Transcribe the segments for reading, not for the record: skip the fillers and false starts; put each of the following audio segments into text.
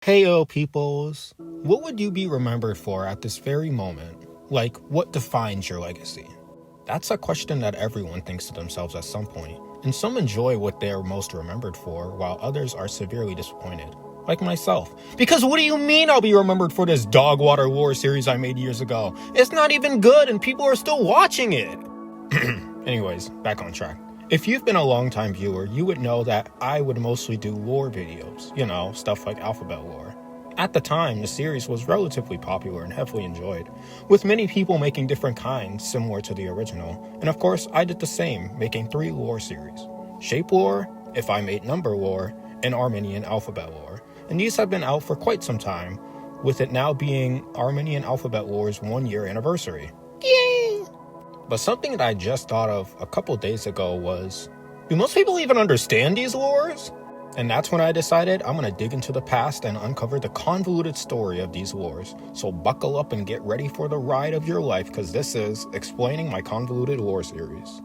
Heyo peoples, what would you be remembered for at this very moment? Like, what defines your legacy? That's a question that everyone thinks to themselves at some point, and some enjoy what they're most remembered for, while others are severely disappointed. Like myself. Because what do you mean I'll be remembered for this dog water lore series I made years ago? It's not even good and people are still watching it! Anyways, back on track. If you've been a long-time viewer, you would know that I would mostly do lore videos, stuff like alphabet lore. At the time, the series was relatively popular and heavily enjoyed, with many people making different kinds similar to the original, and of course I did the same, making 3 lore series. Shape lore, If I Made Number lore, and Armenian alphabet lore, and these have been out for quite some time, with it now being Armenian alphabet lore's 1-year anniversary. Yay! But something that I just thought of a couple days ago was, do most people even understand these lores? And that's when I decided I'm gonna dig into the past and uncover the convoluted story of these lores. So buckle up and get ready for the ride of your life, because this is Explaining My Convoluted Lore Series.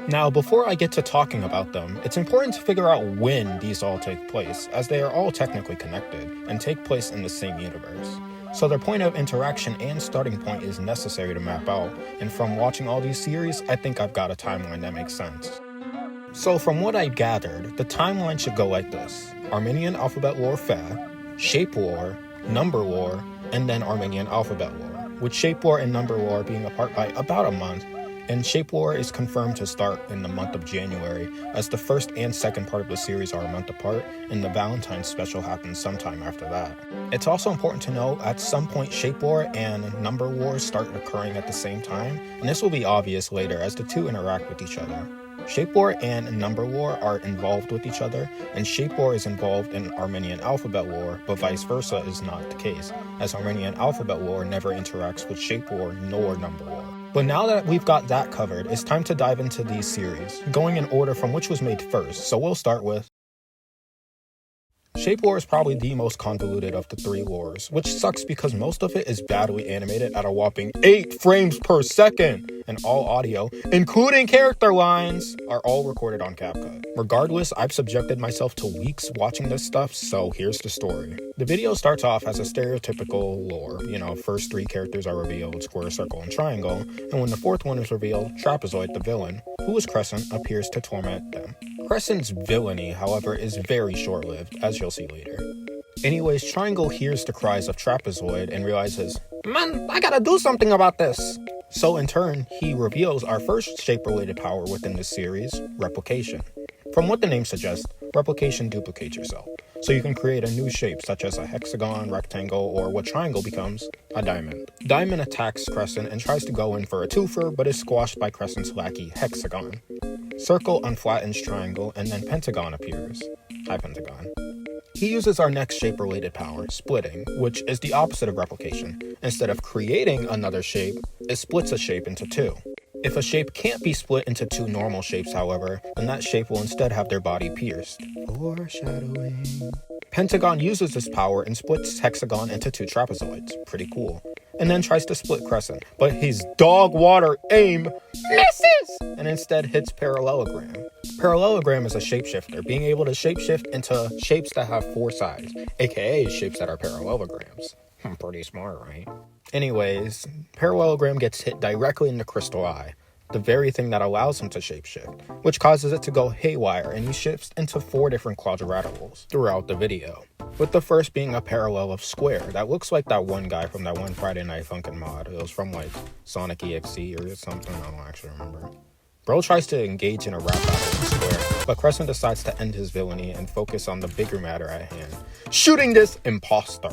Now, before I get to talking about them, it's important to figure out when these all take place, as they are all technically connected and take place in the same universe. So their point of interaction and starting point is necessary to map out, and from watching all these series, I think I've got a timeline that makes sense. So from what I gathered, the timeline should go like this: Armenian alphabet lore Fa, shape lore, number lore, and then Armenian alphabet lore, with shape lore and number lore being apart by about a month, and shape lore is confirmed to start in the month of January, as the first and second part of the series are a month apart, and the Valentine's special happens sometime after that. It's also important to know at some point shape lore and number lore start occurring at the same time, and this will be obvious later as the two interact with each other. Shape lore and number lore are involved with each other, and shape lore is involved in Armenian alphabet lore, but vice versa is not the case, as Armenian alphabet lore never interacts with shape lore nor number lore. But now that we've got that covered, it's time to dive into these series, going in order from which was made first, so we'll start with shape lore is probably the most convoluted of the 3 lores, which sucks because most of it is badly animated at a whopping 8 frames per second, and all audio, including character lines, are all recorded on CapCut. Regardless, I've subjected myself to weeks watching this stuff, so here's the story. The video starts off as a stereotypical lore, first 3 characters are revealed, square, circle, and triangle, and when the 4th one is revealed, Trapezoid, the villain, who is Crescent, appears to torment them. Crescent's villainy, however, is very short-lived, as you'll see later. Anyways, Triangle hears the cries of Trapezoid and realizes, man, I gotta do something about this! So in turn, he reveals our first shape-related power within this series, replication. From what the name suggests, replication duplicates yourself, so you can create a new shape such as a hexagon, rectangle, or what Triangle becomes, a diamond. Diamond attacks Crescent and tries to go in for a twofer, but is squashed by Crescent's lackey, Hexagon. Circle unflattens Triangle, and then Pentagon appears. Hi, Pentagon. He uses our next shape-related power, splitting, which is the opposite of replication. Instead of creating another shape, it splits a shape into 2. If a shape can't be split into 2 normal shapes, however, then that shape will instead have their body pierced. Foreshadowing. Pentagon uses this power and splits Hexagon into 2 trapezoids. Pretty cool. And then tries to split Crescent, but his dog water aim misses and instead hits Parallelogram. Parallelogram is a shapeshifter, being able to shapeshift into shapes that have 4 sides, aka shapes that are parallelograms. Pretty smart, right? Anyways, Parallelogram gets hit directly in the crystal eye, the very thing that allows him to shapeshift, which causes it to go haywire, and he shifts into 4 different quadrilaterals throughout the video, with the first being a parallel of square that looks like that one guy from that one Friday Night Funkin' mod. It was from like Sonic EXE or something, I don't actually remember. Bro tries to engage in a rap battle with Square, but Crescent decides to end his villainy and focus on the bigger matter at hand, shooting this imposter.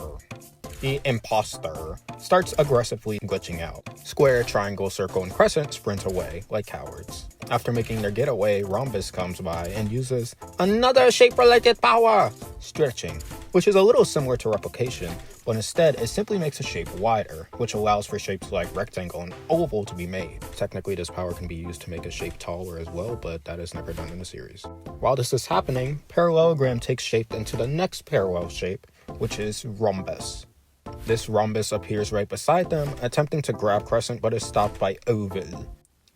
The imposter starts aggressively glitching out. Square, triangle, circle, and Crescent sprint away like cowards. After making their getaway, Rhombus comes by and uses another shape-related power, stretching, which is a little similar to replication, but instead it simply makes a shape wider, which allows for shapes like rectangle and oval to be made. Technically, this power can be used to make a shape taller as well, but that is never done in the series. While this is happening, Parallelogram takes shape into the next parallel shape, which is Rhombus. This rhombus appears right beside them, attempting to grab Crescent but is stopped by Oval.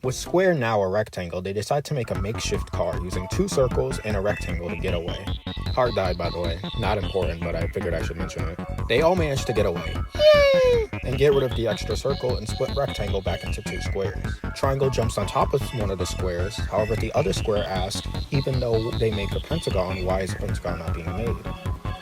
With Square now a rectangle, they decide to make a makeshift car using 2 circles and a rectangle to get away. Heart died, by the way. Not important, but I figured I should mention it. They all manage to get away. Yay! And get rid of the extra circle and split rectangle back into 2 squares. Triangle jumps on top of one of the squares. However, the other square asks, even though they make a pentagon, why is a pentagon not being made?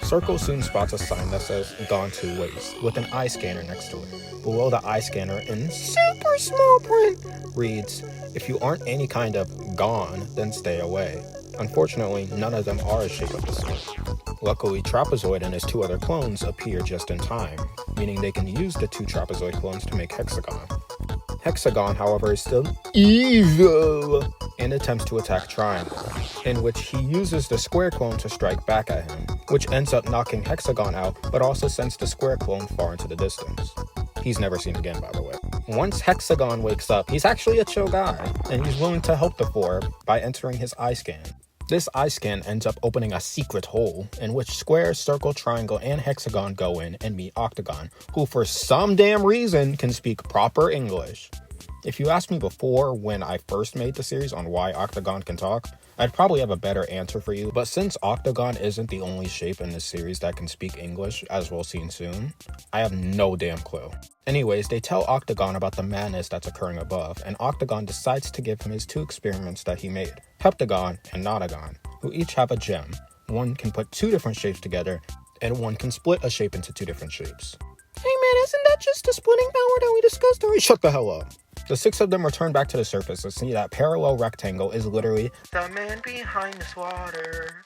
Circle soon spots a sign that says "Gone 2 ways" with an eye scanner next to it. Below the eye scanner, in super small print, reads, "If you aren't any kind of gone, then stay away." Unfortunately, none of them are a shape of the snake. Luckily, Trapezoid and his 2 other clones appear just in time, meaning they can use the 2 Trapezoid clones to make Hexagon. Hexagon, however, is still evil and attempts to attack Triangle, in which he uses the Square clone to strike back at him, which ends up knocking Hexagon out, but also sends the Square clone far into the distance. He's never seen again, by the way. Once Hexagon wakes up, he's actually a chill guy, and he's willing to help the 4 by entering his eye scan. This eye scan ends up opening a secret hole, in which Square, Circle, Triangle, and Hexagon go in and meet Octagon, who for some damn reason can speak proper English. If you asked me before when I first made the series on why Octagon can talk, I'd probably have a better answer for you, but since Octagon isn't the only shape in this series that can speak English, as we'll see soon, I have no damn clue. Anyways, they tell Octagon about the madness that's occurring above, and Octagon decides to give him his 2 experiments that he made, Heptagon and Nonagon, who each have a gem. One can put 2 different shapes together, and one can split a shape into 2 different shapes. Hey man, isn't that just the splitting power that we discussed already? Shut the hell up. The 6 of them return back to the surface to see that parallel rectangle is literally the man behind this water.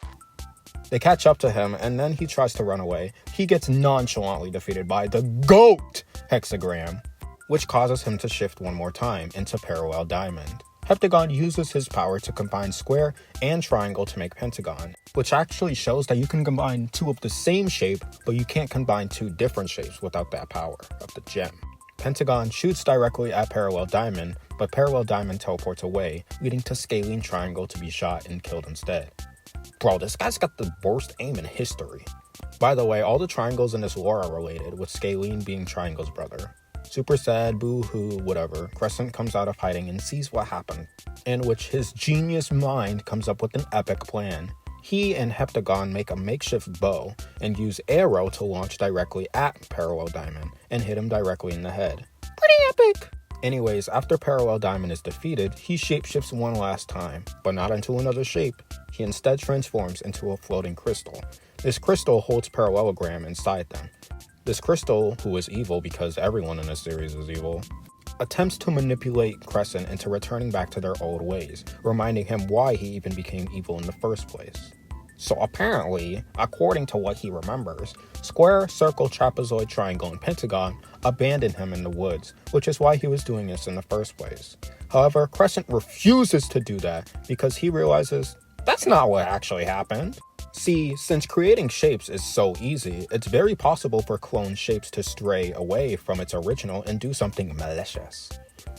They catch up to him, and then he tries to run away. He gets nonchalantly defeated by the GOAT hexagram, which causes him to shift one more time into parallel diamond. Heptagon uses his power to combine Square and Triangle to make Pentagon, which actually shows that you can combine 2 of the same shape, but you can't combine 2 different shapes without that power of the gem. Pentagon shoots directly at Parallel Diamond, but Parallel Diamond teleports away, leading to Scalene Triangle to be shot and killed instead. Bro, this guy's got the worst aim in history. By the way, all the triangles in this lore are related, with Scalene being Triangle's brother. Super sad, boo-hoo, whatever, Crescent comes out of hiding and sees what happened, in which his genius mind comes up with an epic plan. He and Heptagon make a makeshift bow and use arrow to launch directly at Parallel Diamond and hit him directly in the head. Pretty epic! Anyways, after Parallel Diamond is defeated, he shapeshifts one last time, but not into another shape. He instead transforms into a floating crystal. This crystal holds Parallelogram inside them. This crystal, who is evil because everyone in this series is evil, attempts to manipulate Crescent into returning back to their old ways, reminding him why he even became evil in the first place. So apparently, according to what he remembers, Square, Circle, Trapezoid, Triangle, and Pentagon abandoned him in the woods, which is why he was doing this in the first place. However, Crescent refuses to do that because he realizes that's not what actually happened. See, since creating shapes is so easy, it's very possible for clone shapes to stray away from its original and do something malicious.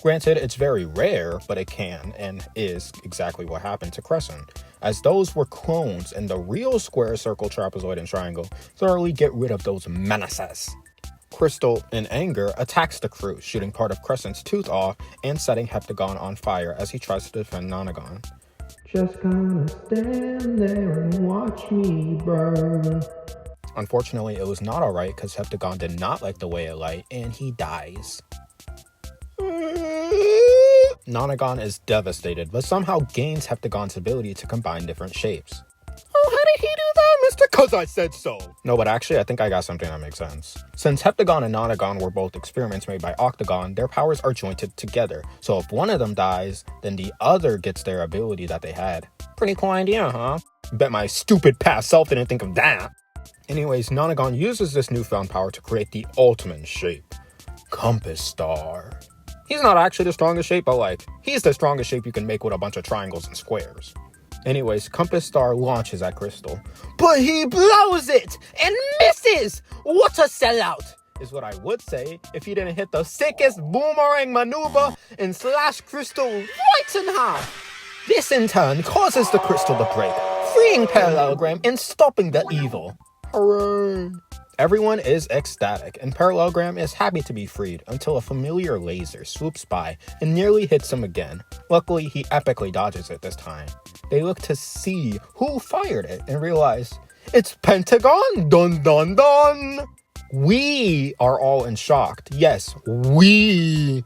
Granted, it's very rare, but it can and is exactly what happened to Crescent, as those were clones and the real Square, Circle, Trapezoid, and Triangle thoroughly get rid of those menaces. Crystal, in anger, attacks the crew, shooting part of Crescent's tooth off and setting Heptagon on fire as he tries to defend Nonagon. Just gonna stand there and watch me burn. Unfortunately, it was not alright because Heptagon did not like the way it light and he dies. Nonagon is devastated, but somehow gains Heptagon's ability to combine different shapes. Oh, how did he do that, mister? 'Cause I said so! No, but actually, I think I got something that makes sense. Since Heptagon and Nonagon were both experiments made by Octagon, their powers are jointed together, so if one of them dies, then the other gets their ability that they had. Pretty cool idea, huh? Bet my stupid past self didn't think of that! Anyways, Nonagon uses this newfound power to create the ultimate shape. Compass Star. He's not actually the strongest shape, but he's the strongest shape you can make with a bunch of triangles and squares. Anyways, Compass Star launches at Crystal. But he blows it and misses! What a sellout! Is what I would say if he didn't hit the sickest boomerang maneuver and slash Crystal right in half. This in turn causes the crystal to break, freeing Parallelogram and stopping the evil. Hooray! Everyone is ecstatic, and Parallelogram is happy to be freed until a familiar laser swoops by and nearly hits him again. Luckily, he epically dodges it this time. They look to see who fired it and realize, it's Pentagon! Dun dun dun! We are all in shock. Yes, we!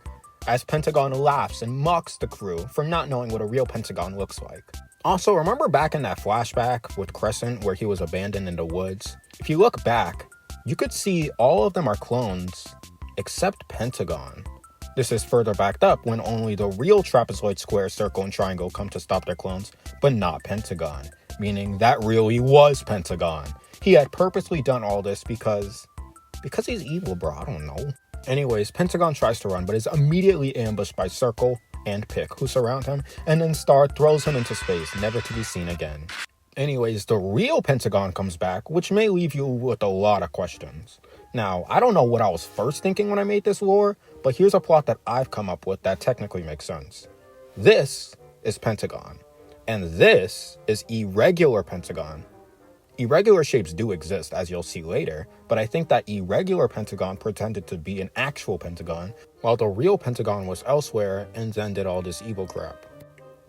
As Pentagon laughs and mocks the crew for not knowing what a real Pentagon looks like. Also, remember back in that flashback with Crescent where he was abandoned in the woods? If you look back, you could see all of them are clones, except Pentagon. This is further backed up when only the real trapezoid, square, circle, and triangle come to stop their clones, but not Pentagon, meaning that really was Pentagon. He had purposely done all this because he's evil, bro, I don't know. Anyways, Pentagon tries to run, but is immediately ambushed by Circle and Pick, who surround him, and then Star throws him into space, never to be seen again. Anyways, the real Pentagon comes back, which may leave you with a lot of questions. Now, I don't know what I was first thinking when I made this lore, but here's a plot that I've come up with that technically makes sense. This is Pentagon, and this is irregular Pentagon. Irregular shapes do exist, as you'll see later, but I think that irregular Pentagon pretended to be an actual Pentagon, while the real Pentagon was elsewhere and then did all this evil crap.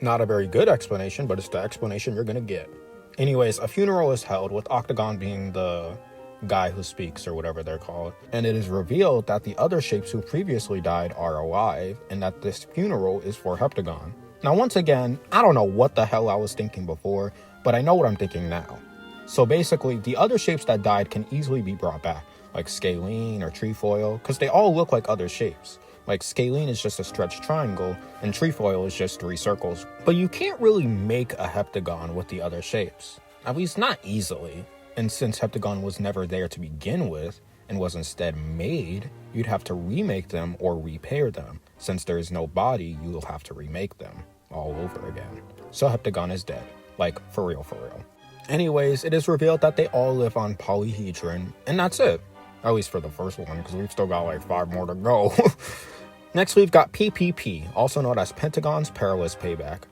Not a very good explanation, but it's the explanation you're gonna get. Anyways, a funeral is held, with Octagon being the guy who speaks, or whatever they're called, and it is revealed that the other shapes who previously died are alive, and that this funeral is for Heptagon. Now, once again, I don't know what the hell I was thinking before, but I know what I'm thinking now. So basically, the other shapes that died can easily be brought back, like Scalene or Trefoil, because they all look like other shapes. Like Scalene is just a stretched triangle, and Trefoil is just 3 circles. But you can't really make a Heptagon with the other shapes. At least not easily. And since Heptagon was never there to begin with, and was instead made, you'd have to remake them or repair them. Since there is no body, you will have to remake them all over again. So Heptagon is dead. Like, for real, for real. Anyways, it is revealed that they all live on Polyhedron, and that's it. At least for the first one, because we've still got like 5 more to go. Next, we've got PPP, also known as Pentagon's Perilous Payback.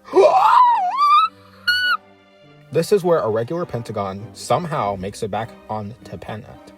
This is where a regular Pentagon somehow makes it back on to Penat,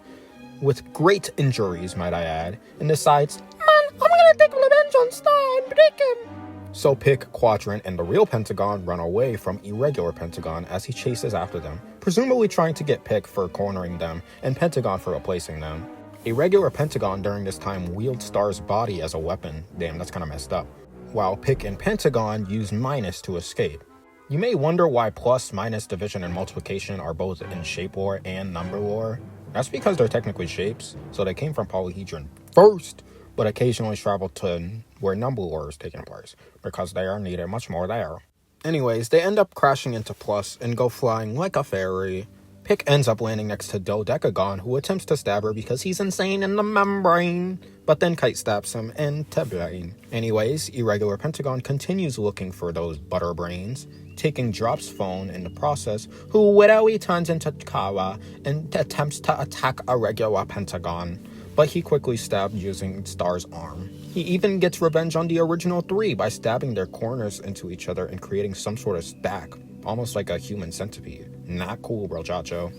with great injuries, might I add, and decides, man, I'm gonna take revenge on Star and break him. So Pick, Quadrant, and the real Pentagon run away from irregular Pentagon as he chases after them, presumably trying to get Pick for cornering them, and Pentagon for replacing them. Irregular Pentagon during this time wields Star's body as a weapon. Damn, that's kinda messed up. While Pick and Pentagon use Minus to escape. You may wonder why plus, minus, division, and multiplication are both in shape lore and number lore. That's because they're technically shapes, so they came from Polyhedron first, but occasionally travel to where number lore is taking place, because they are needed much more there. Anyways, they end up crashing into Plus and go flying like a fairy. Pick ends up landing next to Dodecagon, who attempts to stab her because he's insane in the membrane, but then Kite stabs him into brain. Anyways, irregular Pentagon continues looking for those butter brains, taking Drop's phone in the process, who wittily turns into Kawa and attempts to attack a regular Pentagon, but he quickly stabbed using Star's arm. He even gets revenge on the original 3 by stabbing their corners into each other and creating some sort of stack, almost like a human centipede. Not cool, bro, chacho.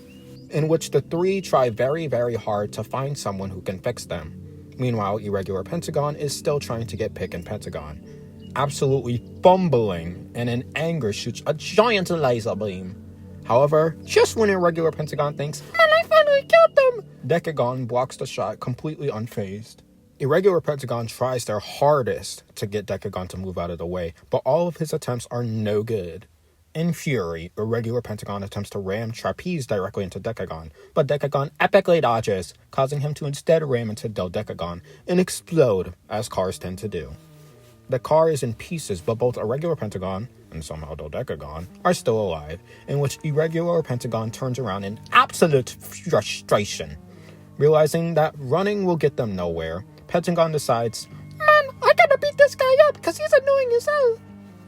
In which the 3 try very, very hard to find someone who can fix them. Meanwhile, irregular Pentagon is still trying to get Pick and Pentagon, absolutely fumbling, and in anger shoots a giant laser beam. However, just when irregular Pentagon thinks, man, I finally killed them, Decagon blocks the shot completely unfazed. Irregular Pentagon tries their hardest to get Decagon to move out of the way, but all of his attempts are no good. In fury, irregular Pentagon attempts to ram Trapeze directly into Decagon, but Decagon epically dodges, causing him to instead ram into Dodecagon and explode, as cars tend to do. The car is in pieces, but both irregular Pentagon, and somehow Dodecagon, are still alive, in which irregular Pentagon turns around in absolute frustration. Realizing that running will get them nowhere, Pentagon decides, man, I gotta beat this guy up because he's annoying as hell.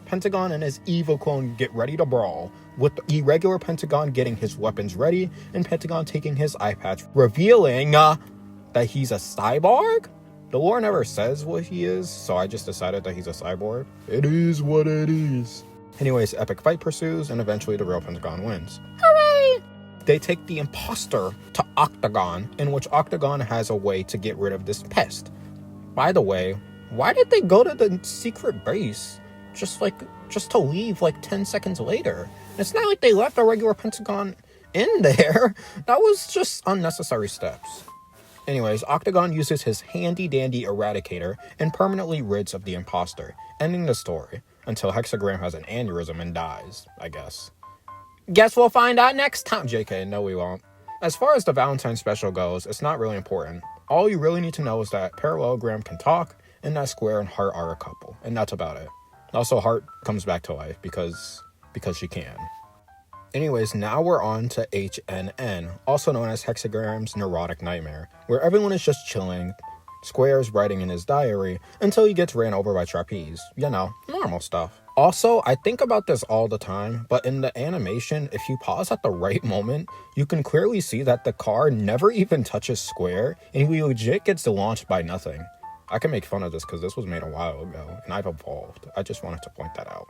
Pentagon and his evil clone get ready to brawl, with irregular Pentagon getting his weapons ready and Pentagon taking his eye patch, revealing that he's a cyborg? The lore never says what he is, so I just decided that he's a cyborg. It is what it is. Anyways, epic fight pursues, and eventually the real Pentagon wins. Hooray! they take the imposter to Octagon, in which Octagon has a way to get rid of this pest. By the way, why did they go to the secret base just to leave 10 seconds later? It's not like they left a regular Pentagon in there. That was just unnecessary steps. Anyways, Octagon uses his handy-dandy eradicator and permanently rids of the imposter, ending the story, until Hexagram has an aneurysm and dies, I guess. Guess we'll find out next time. JK, no we won't. As far as the Valentine special goes, it's not really important. All you really need to know is that Parallelogram can talk, and that Square and Heart are a couple, and that's about it. Also, Heart comes back to life because she can. Anyways, now we're on to HNN, also known as Hexagram's Neurotic Nightmare, where everyone is just chilling. Square's writing in his diary until he gets ran over by Trapeze. You know, normal stuff. Also, I think about this all the time, but in the animation, if you pause at the right moment, you can clearly see that the car never even touches Square, and he legit gets launched by nothing. I can make fun of this because this was made a while ago, and I've evolved. I just wanted to point that out.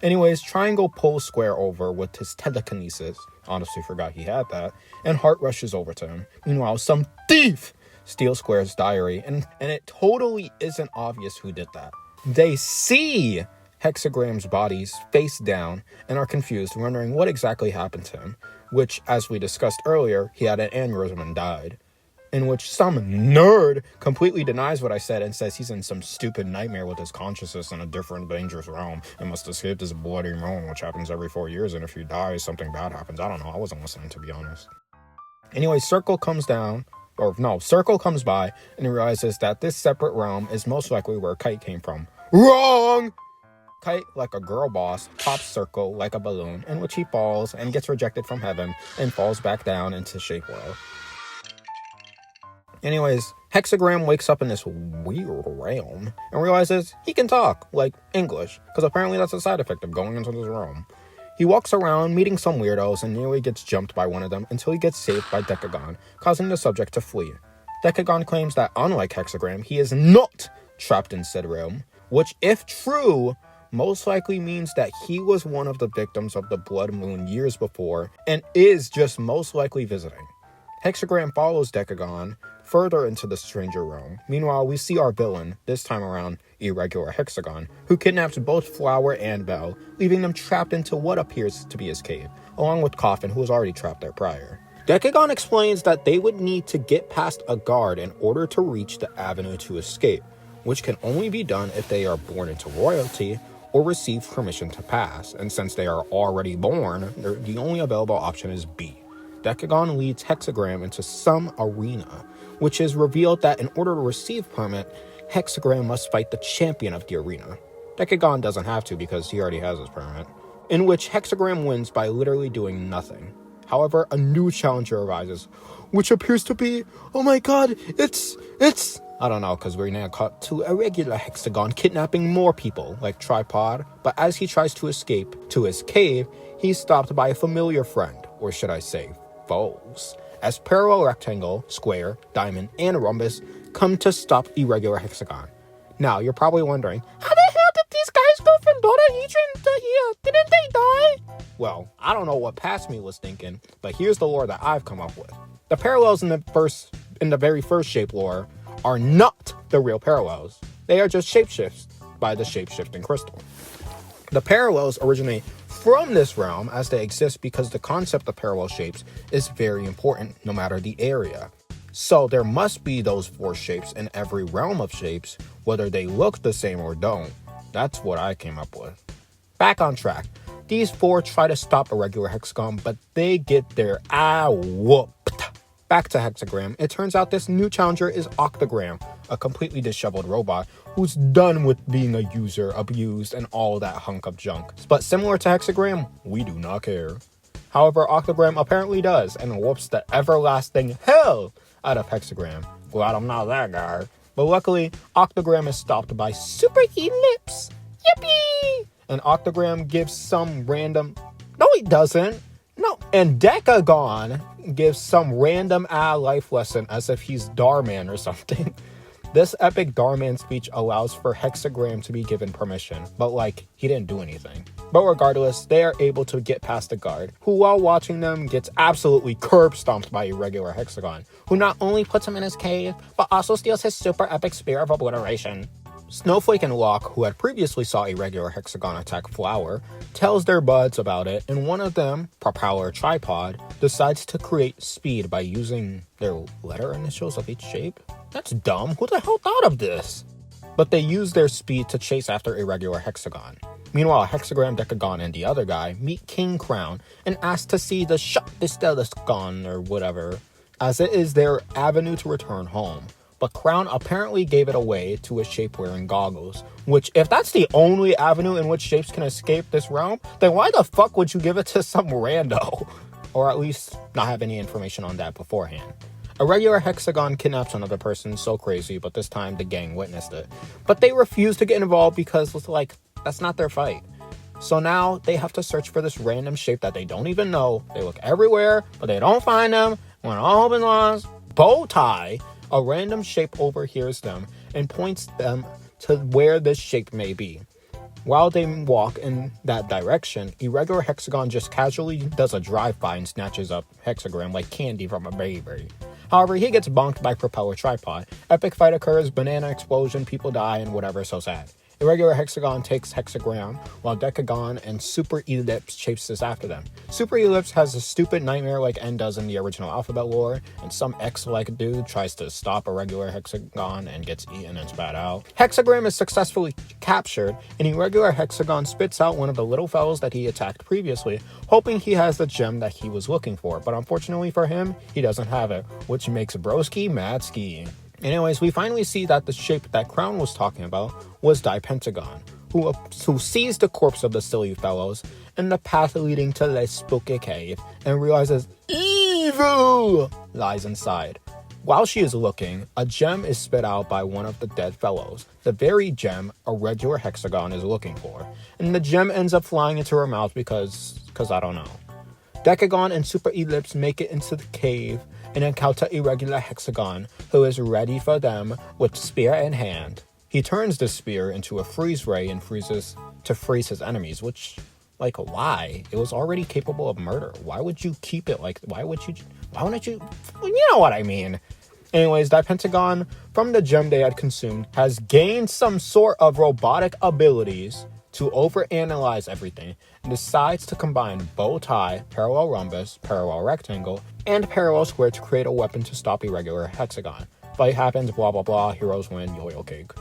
Anyways, Triangle pulls Square over with his telekinesis. Honestly forgot he had that. And Heart rushes over to him. Meanwhile, some thief steals Square's diary, and it totally isn't obvious who did that. They see Hexagram's bodies face down and are confused, wondering what exactly happened to him, which, as we discussed earlier, he had an aneurysm and died. In which some nerd completely denies what I said and says he's in some stupid nightmare with his consciousness in a different dangerous realm and must escape this bloody realm, which happens every 4 years, and if you die, something bad happens. I don't know, I wasn't listening, to be honest. Anyway, Circle comes by and realizes that this separate realm is most likely where Kite came from. Wrong! Kite, like a girl boss, pops Circle like a balloon, in which he falls and gets rejected from heaven and falls back down into Shape World. Anyways, Hexagram wakes up in this weird realm and realizes he can talk, like English, because apparently that's a side effect of going into this realm. He walks around, meeting some weirdos, and nearly gets jumped by one of them until he gets saved by Decagon, causing the subject to flee. Decagon claims that, unlike Hexagram, he is not trapped in said realm, which, if true, most likely means that he was one of the victims of the Blood Moon years before and is just most likely visiting. Hexagram follows Decagon further into the stranger realm. Meanwhile, we see our villain, this time around Irregular Hexagon, who kidnaps both Flower and Belle, leaving them trapped into what appears to be his cave, along with Coffin, who was already trapped there prior. Decagon explains that they would need to get past a guard in order to reach the avenue to escape, which can only be done if they are born into royalty or receive permission to pass, and since they are already born, the only available option is B. Decagon leads Hexagram into some arena, which is revealed that in order to receive permit, Hexagram must fight the champion of the arena. Decagon doesn't have to because he already has his permit, in which Hexagram wins by literally doing nothing. However, a new challenger arises, which appears to be, oh my god, it's, I don't know, because we're now caught to Irregular Hexagon kidnapping more people, like Tripod, but as he tries to escape to his cave, he's stopped by a familiar friend, or should I say, foes, as Parallel Rectangle, Square, Diamond, and Rhombus come to stop Irregular Hexagon. Now, you're probably wondering, how the hell did these guys go from Dodahedron to here? Didn't they die? Well, I don't know what past me was thinking, but here's the lore that I've come up with. The parallels in the very first shape lore are not the real parallels. They are just shapeshifts by the shapeshifting crystal. The parallels originate from this realm as they exist because the concept of parallel shapes is very important no matter the area. So there must be those 4 shapes in every realm of shapes, whether they look the same or don't. That's what I came up with. Back on track. These 4 try to stop Irregular Hexagon, but they get their whooped. Back to Hexagram, it turns out this new challenger is Octagram, a completely disheveled robot who's done with being a user, abused, and all that hunk of junk. But similar to Hexagram, we do not care. However, Octagram apparently does, and whoops the everlasting hell out of Hexagram. Glad I'm not that guy. But luckily, Octagram is stopped by Super Ellipse. Yippee! And Octagram gives some random... No, he doesn't. No, and Decagon gives some random life lesson as if he's Darman or something. This epic Darman speech allows for Hexagram to be given permission, but like, he didn't do anything. But regardless, they are able to get past the guard, who while watching them gets absolutely curb stomped by Irregular Hexagon, who not only puts him in his cave, but also steals his super epic Spear of Obliteration. Snowflake and Locke, who had previously saw Irregular Hexagon attack Flower, tells their buds about it, and one of them, Propeller Tripod, decides to create speed by using their letter initials of each shape? That's dumb. Who the hell thought of this? But they use their speed to chase after Irregular Hexagon. Meanwhile, Hexagram, Decagon, and the other guy meet King Crown and ask to see the Shut This Gun or whatever, as it is their avenue to return home. But Crown apparently gave it away to a shape wearing goggles, which, if that's the only avenue in which shapes can escape this realm, then why the fuck would you give it to some rando? Or at least not have any information on that beforehand. Irregular Hexagon kidnaps another person so crazy, but this time the gang witnessed it. But they refuse to get involved because, like, that's not their fight. So now they have to search for this random shape that they don't even know. They look everywhere, but they don't find them. When all been lost, Bowtie, a random shape overhears them and points them to where this shape may be. While they walk in that direction, Irregular Hexagon just casually does a drive-by and snatches up Hexagram like candy from a baby. However, he gets bonked by Propeller Tripod. Epic fight occurs, banana explosion, people die, and whatever, so sad. Irregular Hexagon takes Hexagram, while Decagon and Super Ellipse chases after them. Super Ellipse has a stupid nightmare like N does in the original Alphabet lore, and some X-like dude tries to stop Irregular Hexagon and gets eaten and spat out. Hexagram is successfully captured, and Irregular Hexagon spits out one of the little fellows that he attacked previously, hoping he has the gem that he was looking for, but unfortunately for him, he doesn't have it, which makes Broski mad ski. Anyways, we finally see that the shape that Crown was talking about was Dipentagon, who sees the corpse of the silly fellows in the path leading to the spooky cave and realizes evil lies inside. While she is looking, a gem is spit out by one of the dead fellows, the very gem Irregular Hexagon is looking for, and the gem ends up flying into her mouth because I don't know. Decagon and Super Ellipse make it into the cave and encounter Irregular Hexagon, who is ready for them with spear in hand. He turns the spear into a freeze ray and freeze his enemies, which, like, why? It was already capable of murder. Why would you keep it like, why wouldn't you, you know what I mean. Anyways, Dipentagon, from the gem they had consumed, has gained some sort of robotic abilities to overanalyze everything, and decides to combine bow tie, parallel rhombus, parallel rectangle, and parallel square to create a weapon to stop Irregular Hexagon. Fight happens, blah blah blah, heroes win, yo-yo cake.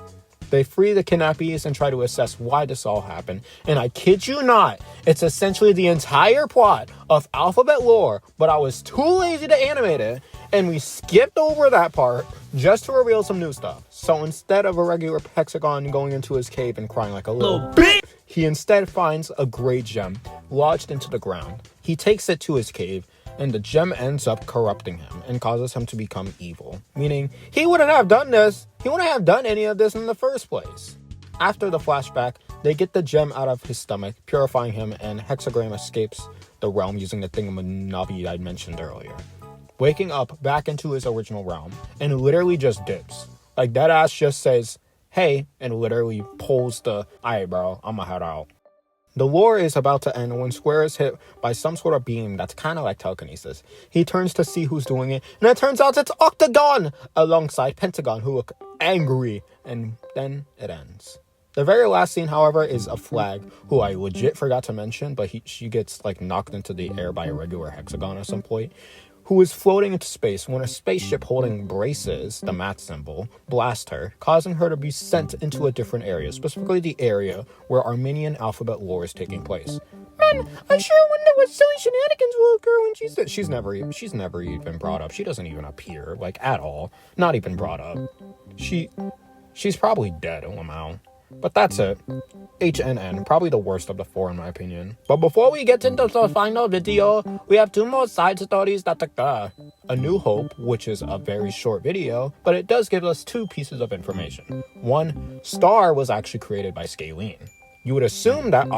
They free the kidnappees and try to assess why this all happened, and I kid you not, it's essentially the entire plot of Alphabet lore, but I was too lazy to animate it, and we skipped over that part just to reveal some new stuff. So instead of Irregular Hexagon going into his cave and crying like a little bitch, he instead finds a gray gem lodged into the ground. He takes it to his cave, and the gem ends up corrupting him and causes him to become evil. Meaning, he wouldn't have done this. He wouldn't have done any of this in the first place. After the flashback, they get the gem out of his stomach, purifying him, and Hexagram escapes the realm using the thingamanabi I mentioned earlier. Waking up back into his original realm, and literally just dips. Like, that ass just says, hey, and literally pulls the, alright bro, I'ma head out. The lore is about to end when Square is hit by some sort of beam that's kind of like telekinesis. He turns to see who's doing it, and it turns out it's Octagon alongside Pentagon, who look angry, and then it ends. The very last scene, however, is a Flag, who I legit forgot to mention, but she gets like knocked into the air by Irregular Hexagon at some point, who is floating into space when a spaceship holding braces, the math symbol, blasts her, causing her to be sent into a different area, specifically the area where Armenian alphabet lore is taking place. Man, I sure wonder what silly shenanigans will occur when she's never even brought up. She doesn't even appear, like, at all. Not even brought up. She's probably dead, Lamau. But that's it. HNN, probably the worst of the four in my opinion. But before we get into the final video, we have two more side stories that occur. A New Hope, which is a very short video, but it does give us two pieces of information. One, Star was actually created by Scalene. You would assume that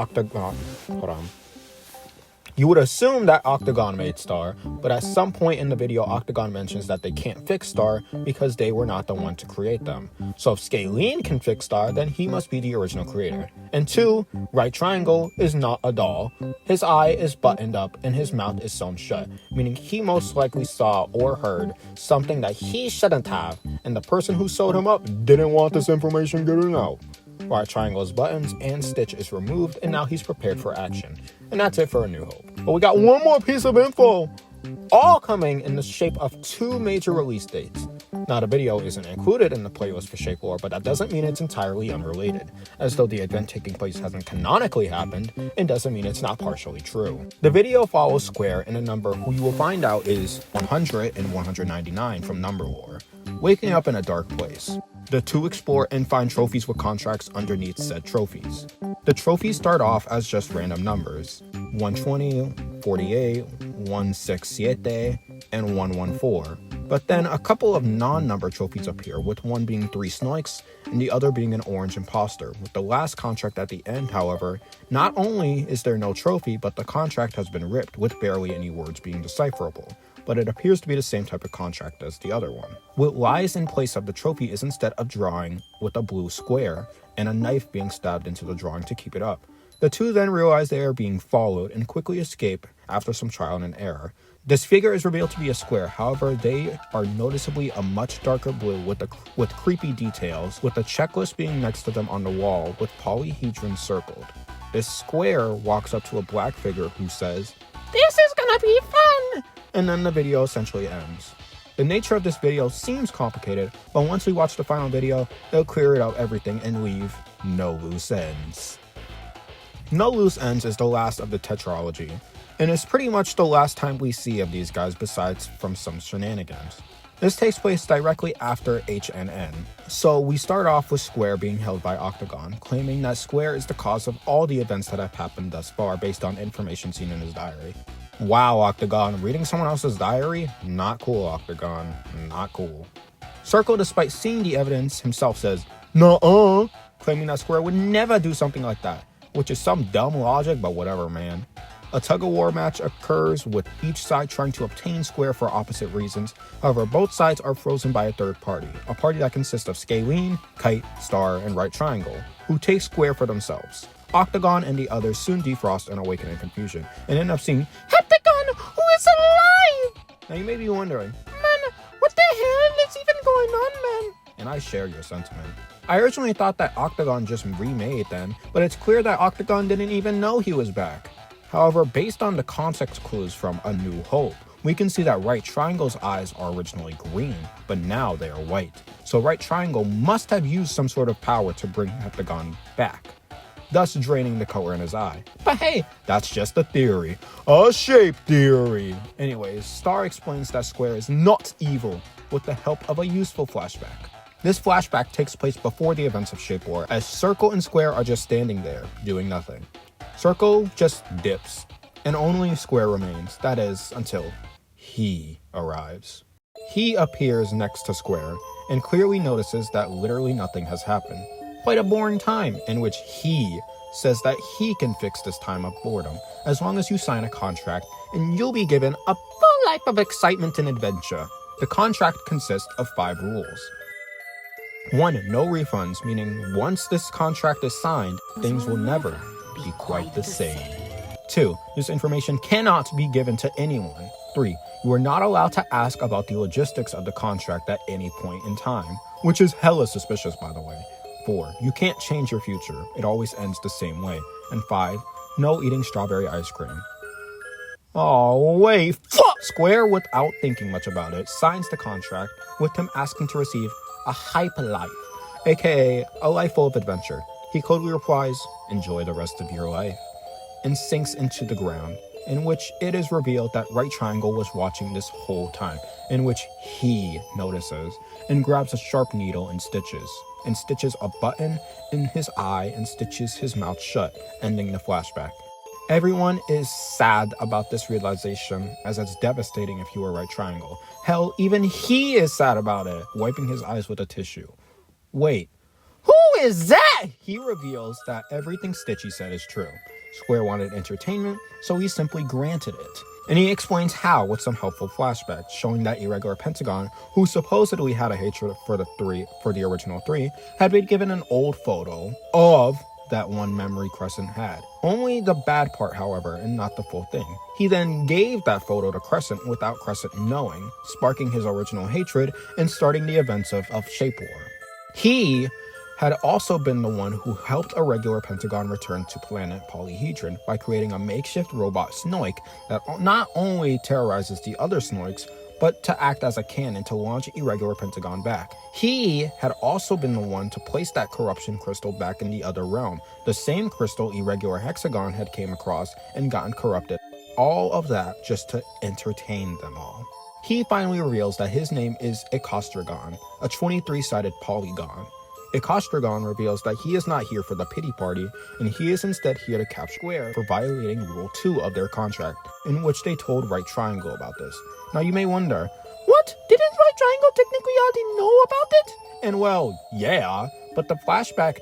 You would assume that Octagon made Star, but at some point in the video, Octagon mentions that they can't fix Star because they were not the one to create them. So if Scalene can fix Star, then he must be the original creator. And 2, Right Triangle is not a doll. His eye is buttoned up and his mouth is sewn shut, meaning he most likely saw or heard something that he shouldn't have, and the person who sewed him up didn't want this information getting out. Right Triangle's buttons and Stitch is removed, and now he's prepared for action. And that's it for A New Hope. But we got one more piece of info, all coming in the shape of 2 major release dates. Now, the video isn't included in the playlist for Shape Lore, but that doesn't mean it's entirely unrelated. As though the event taking place hasn't canonically happened, it doesn't mean it's not partially true. The video follows Square in a number who you will find out is 100 and 199 from Number Lore, waking up in a dark place. The 2 explore and find trophies with contracts underneath said trophies. The trophies start off as just random numbers, 120, 48, 167, and 114. But then a couple of non-number trophies appear, with one being 3 Snoiks and the other being an orange imposter. With the last contract at the end, however, not only is there no trophy, but the contract has been ripped with barely any words being decipherable. But it appears to be the same type of contract as the other one. What lies in place of the trophy is instead a drawing with a blue square and a knife being stabbed into the drawing to keep it up. The 2 then realize they are being followed and quickly escape after some trial and error. This figure is revealed to be a square, however they are noticeably a much darker blue with creepy details, with a checklist being next to them on the wall with polyhedron circled. This square walks up to a black figure who says, "This is gonna be fun!" And then the video essentially ends. The nature of this video seems complicated, but once we watch the final video, it'll clear it out everything and leave no loose ends. No Loose Ends is the last of the tetralogy, and it's pretty much the last time we see of these guys besides from some shenanigans. This takes place directly after HNN, so we start off with Square being held by Octagon, claiming that Square is the cause of all the events that have happened thus far based on information seen in his diary. Wow, Octagon, reading someone else's diary? Not cool, Octagon, not cool. Circle, despite seeing the evidence himself, says, "Nuh-uh," claiming that Square would never do something like that, which is some dumb logic, but whatever, man. A tug-of-war match occurs with each side trying to obtain Square for opposite reasons. However, both sides are frozen by a third party, a party that consists of Scalene, Kite, Star, and Right Triangle, who take Square for themselves. Octagon and the others soon defrost and awaken in confusion, and end up seeing Heptagon, who is alive! Now you may be wondering, man, what the hell is even going on, man? And I share your sentiment. I originally thought that Octagon just remade them, but it's clear that Octagon didn't even know he was back. However, based on the context clues from A New Hope, we can see that Right Triangle's eyes are originally green, but now they are white. So Right Triangle must have used some sort of power to bring Heptagon back, thus draining the color in his eye. But hey, that's just a theory. A shape theory! Anyways, Star explains that Square is not evil with the help of a useful flashback. This flashback takes place before the events of Shape Lore, as Circle and Square are just standing there, doing nothing. Circle just dips, and only Square remains, that is, until he arrives. He appears next to Square, and clearly notices that literally nothing has happened. Quite a boring time, in which he says that he can fix this time of boredom, as long as you sign a contract, and you'll be given a full life of excitement and adventure. The contract consists of 5 rules. 1. No refunds, meaning once this contract is signed, things will never be quite the same. 2. This information cannot be given to anyone. 3. You are not allowed to ask about the logistics of the contract at any point in time, which is hella suspicious, by the way. 4. You can't change your future. It always ends the same way. And 5. No eating strawberry ice cream. Oh, wait, fuck! Square, without thinking much about it, signs the contract with him asking to receive a hype life, aka a life full of adventure. He coldly replies, "Enjoy the rest of your life," and sinks into the ground, in which it is revealed that Right Triangle was watching this whole time, in which he notices, and grabs a sharp needle and stitches a button in his eye and stitches his mouth shut, ending the flashback. Everyone is sad about this realization, as it's devastating if you are Right Triangle. Hell, even he is sad about it, wiping his eyes with a tissue. Wait, who is that? He reveals that everything Stitchy said is true. Square wanted entertainment, so he simply granted it. And he explains how with some helpful flashbacks, showing that Irregular Pentagon, who supposedly had a hatred for the original three, had been given an old photo of that one memory Crescent had. Only the bad part, however, and not the full thing. He then gave that photo to Crescent without Crescent knowing, sparking his original hatred and starting the events of Shape War. He had also been the one who helped Irregular Pentagon return to planet Polyhedron by creating a makeshift robot Snoik that not only terrorizes the other Snoiks, but to act as a cannon to launch Irregular Pentagon back. He had also been the one to place that corruption crystal back in the other realm, the same crystal Irregular Hexagon had came across and gotten corrupted. All of that just to entertain them all. He finally reveals that his name is Ecostragon, a 23-sided polygon. Ecostragon reveals that he is not here for the pity party, and he is instead here to capture Square for violating Rule 2 of their contract, in which they told Right Triangle about this. Now you may wonder, what? Didn't Right Triangle technically already know about it? And well, yeah, but the flashback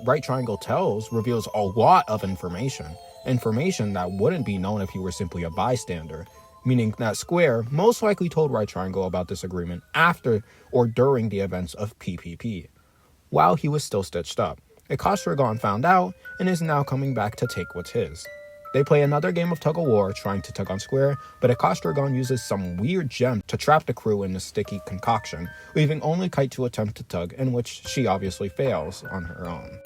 Right Triangle tells reveals a lot of information that wouldn't be known if you were simply a bystander, meaning that Square most likely told Right Triangle about this agreement after or during the events of PPP, while he was still stitched up. Ecostragon found out and is now coming back to take what's his. They play another game of tug-of-war trying to tug on Square, but Ecostragon uses some weird gem to trap the crew in the sticky concoction, leaving only Kite to attempt to tug, in which she obviously fails on her own.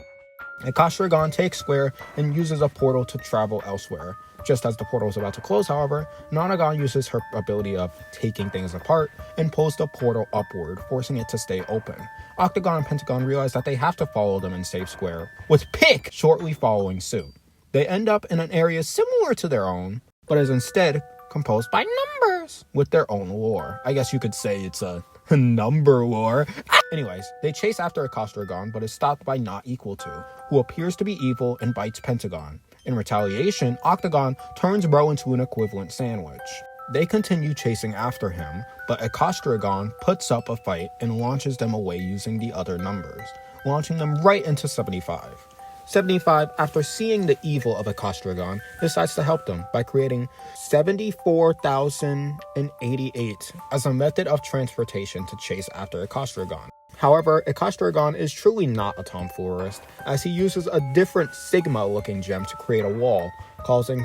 Ecostragon takes Square and uses a portal to travel elsewhere. Just as the portal is about to close, however, Nonagon uses her ability of taking things apart and pulls the portal upward, forcing it to stay open. Octagon and Pentagon realize that they have to follow them and save Square, with Pick shortly following suit. They end up in an area similar to their own, but is instead composed by numbers with their own lore. I guess you could say it's a number lore. Anyways, they chase after Ecostragon, but is stopped by Not Equal To, who appears to be evil and bites Pentagon. In retaliation, Octagon turns Bro into an equivalent sandwich. They continue chasing after him, but Ecostragon puts up a fight and launches them away using the other numbers, launching them right into 75. 75, after seeing the evil of Ecostragon, decides to help them by creating 74,088 as a method of transportation to chase after Ecostragon. However, Ecostragon is truly not a tomfoolist, as he uses a different Sigma-looking gem to create a wall, causing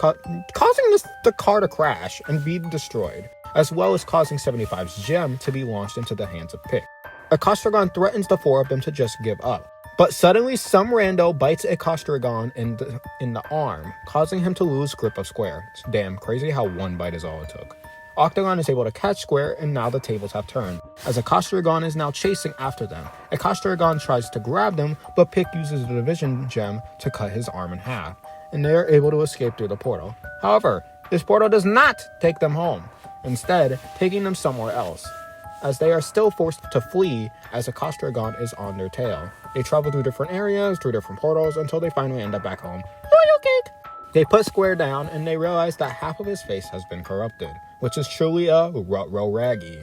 the car to crash and be destroyed, as well as causing 75's gem to be launched into the hands of Pick. Ecostragon threatens the four of them to just give up, but suddenly some rando bites Ecostragon in the arm, causing him to lose grip of Square. It's damn crazy how one bite is all it took. Octagon is able to catch Square, and now the tables have turned, as Ecostragon is now chasing after them. Ecostragon tries to grab them, but Pick uses the Division Gem to cut his arm in half, and they are able to escape through the portal. However, this portal does not take them home, instead taking them somewhere else, as they are still forced to flee as Ecostragon is on their tail. They travel through different areas, through different portals, until they finally end up back home. Royal cake! They put Square down, and they realize that half of his face has been corrupted, which is truly a rut-row-raggy.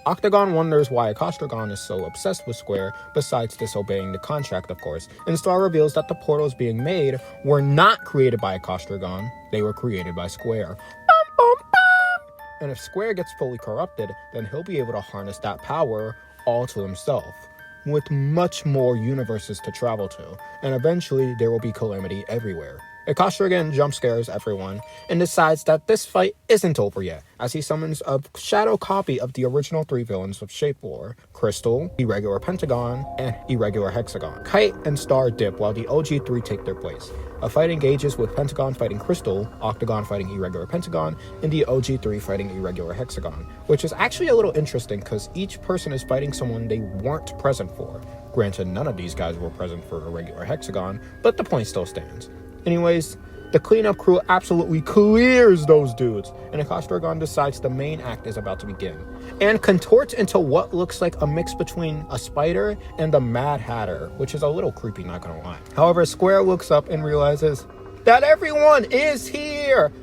Octagon wonders why Ecostragon is so obsessed with Square, besides disobeying the contract, of course, and Star reveals that the portals being made were not created by Ecostragon, they were created by Square. Bum, bum, bum. And if Square gets fully corrupted, then he'll be able to harness that power all to himself, with much more universes to travel to, and eventually there will be calamity everywhere. Ecostragon jump scares everyone and decides that this fight isn't over yet, as he summons a shadow copy of the original three villains of Shape War: Crystal, Irregular Pentagon, and Irregular Hexagon. Kite and Star dip while the OG3 take their place. A fight engages with Pentagon fighting Crystal, Octagon fighting Irregular Pentagon, and the OG3 fighting Irregular Hexagon, which is actually a little interesting because each person is fighting someone they weren't present for. Granted, none of these guys were present for Irregular Hexagon, but the point still stands. Anyways, the cleanup crew absolutely clears those dudes, and Ecostragon decides the main act is about to begin, and contorts into what looks like a mix between a spider and a Mad Hatter, which is a little creepy, not gonna lie. However, Square looks up and realizes that everyone is here!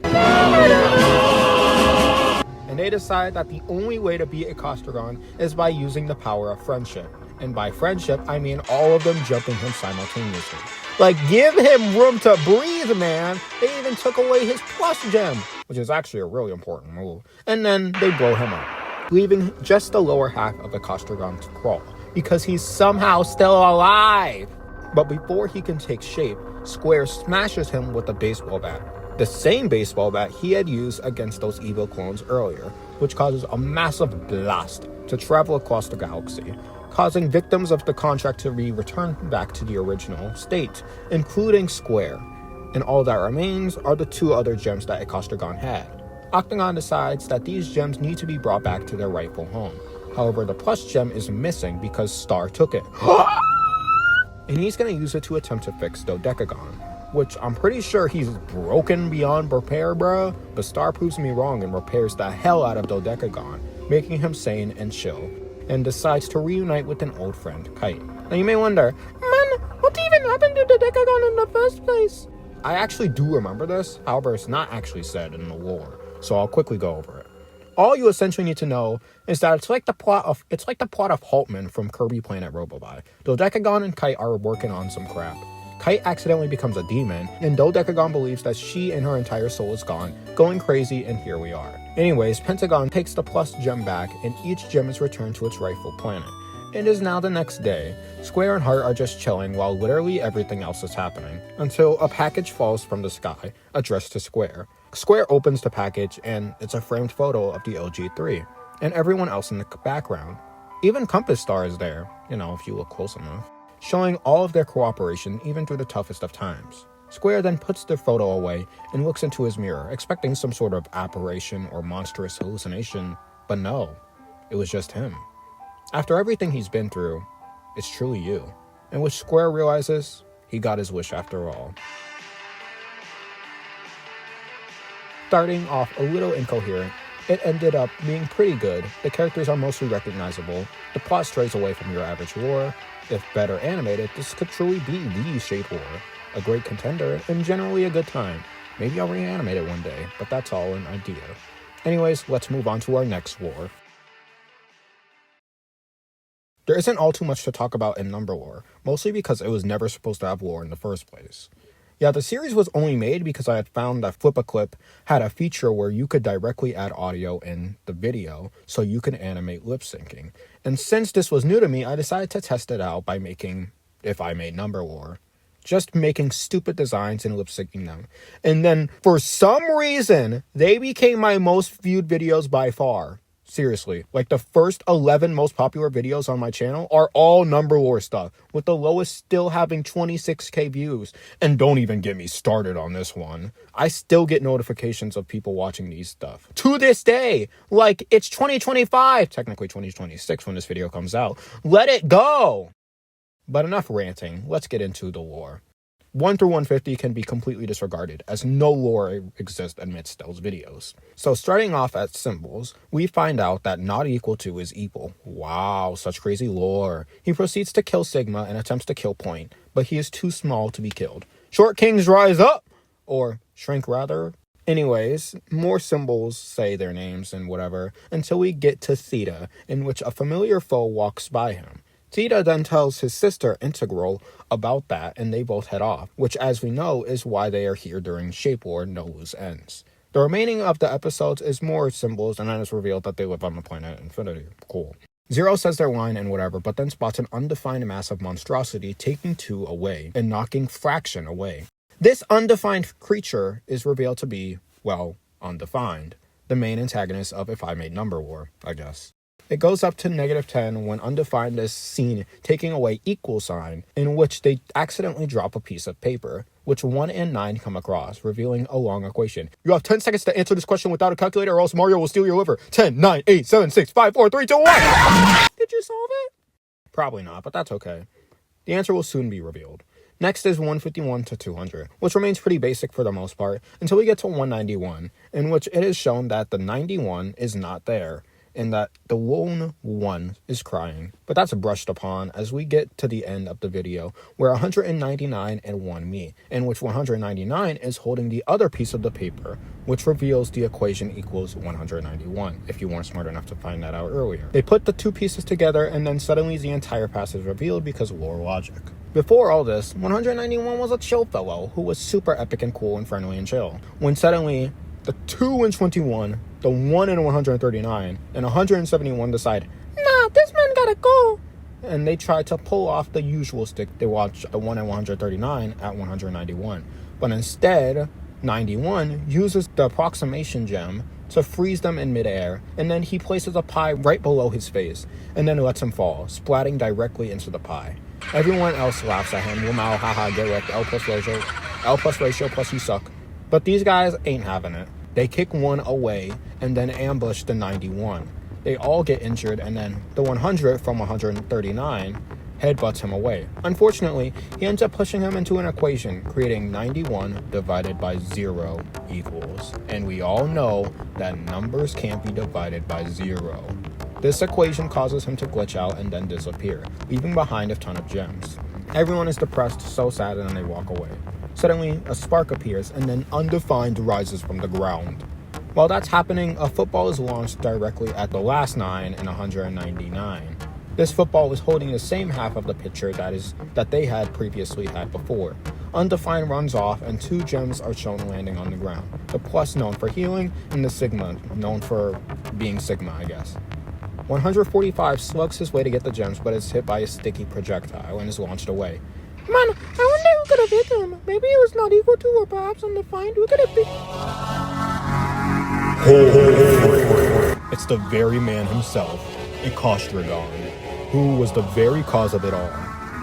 And they decide that the only way to beat Ecostragon is by using the power of friendship. And by friendship, I mean all of them jumping him simultaneously. Like, give him room to breathe, man. They even took away his plus gem, which is actually a really important move. And then they blow him up, leaving just the lower half of the Castragon to crawl, because he's somehow still alive. But before he can take shape, Square smashes him with a baseball bat. The same baseball bat he had used against those evil clones earlier, which causes a massive blast to travel across the galaxy, causing victims of the contract to be returned back to the original state, including Square. And all that remains are the 2 other gems that Ecostragon had. Octagon decides that these gems need to be brought back to their rightful home. However, the plus gem is missing because Star took it. And he's going to use it to attempt to fix Dodecagon, which I'm pretty sure he's broken beyond repair, bruh. But Star proves me wrong and repairs the hell out of Dodecagon, making him sane and chill, and decides to reunite with an old friend, Kite. Now you may wonder, man, what even happened to Dodecagon in the first place? I actually do remember this, however it's not actually said in the lore, so I'll quickly go over it. All you essentially need to know is that it's like the plot of Haltman from Kirby Planet Robobuy. Dodecagon and Kite are working on some crap. Kite accidentally becomes a demon, and Dodecagon believes that she and her entire soul is gone, going crazy, and here we are. Anyways, Pentagon takes the plus gem back, and each gem is returned to its rightful planet. It is now the next day. Square and Heart are just chilling while literally everything else is happening, until a package falls from the sky, addressed to Square. Square opens the package, and it's a framed photo of the LG3, and everyone else in the background. Even Compass Star is there, if you look close enough, showing all of their cooperation even through the toughest of times. Square then puts the photo away and looks into his mirror, expecting some sort of apparition or monstrous hallucination, but no, it was just him. After everything he's been through, it's truly you, in which Square realizes he got his wish after all. Starting off a little incoherent, it ended up being pretty good. The characters are mostly recognizable, the plot strays away from your average lore. If better animated, this could truly be the Shade War, a great contender, and generally a good time. Maybe I'll reanimate it one day, but that's all an idea. Anyways, let's move on to our next war. There isn't all too much to talk about in number lore, mostly because it was never supposed to have lore in the first place. Yeah, the series was only made because I had found that Flip-a-Clip had a feature where you could directly add audio in the video so you can animate lip syncing. And since this was new to me, I decided to test it out by making If I Made Number Lore. Just making stupid designs and lip syncing them. And then, for some reason, they became my most viewed videos by far. Seriously, like the first 11 most popular videos on my channel are all number lore stuff, with the lowest still having 26k views. And don't even get me started on this one. I still get notifications of people watching these stuff. To this day, like it's 2025, technically 2026 when this video comes out. Let it go! But enough ranting, let's get into the lore. 1 through 150 can be completely disregarded, as no lore exists amidst those videos. So starting off at symbols, we find out that not equal to is equal. Wow, such crazy lore. He proceeds to kill Sigma and attempts to kill Point, but he is too small to be killed. Short kings rise up! Or shrink rather. Anyways, more symbols say their names and whatever, until we get to Theta, in which a familiar foe walks by him. Theta then tells his sister Integral about that, and they both head off, which as we know is why they are here during Shape War No Loose Ends. The remaining of the episodes is more symbols, and then it's revealed that they live on the planet Infinity. Cool. Zero says their line and whatever, but then spots an undefined mass of monstrosity taking 2 away and knocking Fraction away. This undefined creature is revealed to be, well, undefined. The main antagonist of If I Made Number War, I guess. It goes up to -10 when Undefined is seen taking away equal sign, in which they accidentally drop a piece of paper, which 1 and 9 come across, revealing a long equation. You have 10 seconds to answer this question without a calculator or else Mario will steal your liver. 10, 9, 8, 7, 6, 5, 4, 3, 2, 1! Did you solve it? Probably not, but that's okay. The answer will soon be revealed. Next is 151 to 200, which remains pretty basic for the most part, until we get to 191, in which it is shown that the 91 is not there. in that the lone one is crying, but that's brushed upon as we get to the end of the video where 199 and 1 meet, in which 199 is holding the other piece of the paper, which reveals the equation equals 191, if you weren't smart enough to find that out earlier. They put the two pieces together and then suddenly the entire path is revealed because of lore logic. Before all this, 191 was a chill fellow who was super epic and cool and friendly and chill, when suddenly the 2 in 21, the 1 in 139, and 171 decide, nah, this man gotta go. And they try to pull off the usual stick. They watch the 1 in 139 at 191. But instead, 91 uses the approximation gem to freeze them in midair, and then he places a pie right below his face, and then lets him fall, splatting directly into the pie. Everyone else laughs at him. Wow, haha, get wrecked, L plus ratio plus you suck. But these guys ain't having it. They kick 1 away and then ambush the 91. They all get injured, and then the 100 from 139 headbutts him away. Unfortunately, he ends up pushing him into an equation, creating 91 divided by 0 equals. And we all know that numbers can't be divided by 0. This equation causes him to glitch out and then disappear, leaving behind a ton of gems. Everyone is depressed, so sad, and then they walk away. Suddenly, a spark appears, and then undefined rises from the ground. While that's happening, a football is launched directly at the last 9 in 199. This football is holding the same half of the picture that they had previously had before. Undefined runs off, and 2 gems are shown landing on the ground. The plus known for healing, and the sigma known for being sigma, I guess. 145 slugs his way to get the gems, but is hit by a sticky projectile and is launched away. Man, I wonder who could have hit him. Maybe it was not equal to, or perhaps undefined. Who could it be? It's the very man himself, Ikostragon, who was the very cause of it all.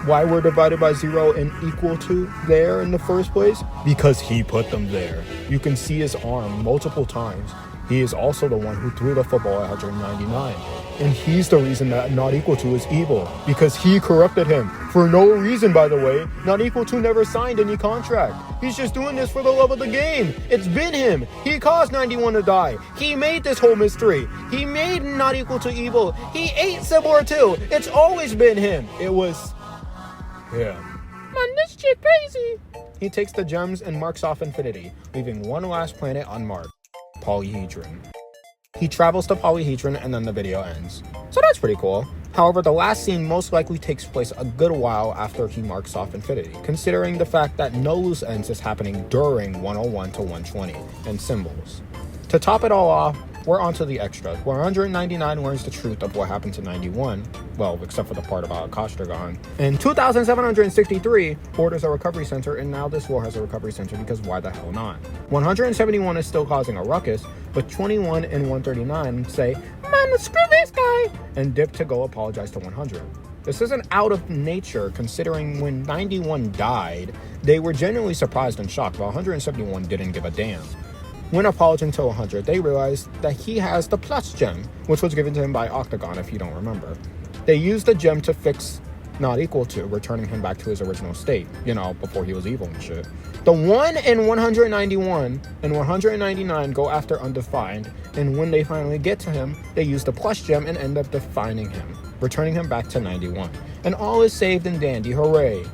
Why were divided by 0 and equal to there in the first place? Because he put them there. You can see his arm multiple times. He is also the one who threw the football at 199. And he's the reason that not equal to is evil, because he corrupted him. For no reason, by the way. Not equal to never signed any contract. He's just doing this for the love of the game. It's been him. He caused 91 to die. He made this whole mystery. He made not equal to evil. He ate Sibor too. It's always been him. It was him. Man, this shit crazy. He takes the gems and marks off infinity, leaving one last planet unmarked. Polyhedron. He travels to Polyhedron and then the video ends. So that's pretty cool. However, the last scene most likely takes place a good while after he marks off infinity, considering the fact that no loose ends is happening during 101 to 120 and symbols. To top it all off, we're onto the extras, where 199 learns the truth of what happened to 91, well, except for the part about Ikostragon. And 2763 orders a recovery center, and now this war has a recovery center because why the hell not? 171 is still causing a ruckus, but 21 and 139 say, man, screw this guy, and dip to go apologize to 100. This isn't out of nature, considering when 91 died, they were genuinely surprised and shocked, while 171 didn't give a damn. When apologizing to 100, they realized that he has the plus gem, which was given to him by Octagon, if you don't remember. They used the gem to fix not equal to, returning him back to his original state, before he was evil and shit. The 1 in 191 and 199 go after Undefined, and when they finally get to him, they use the plus gem and end up defining him, returning him back to 91. And all is saved and dandy, hooray!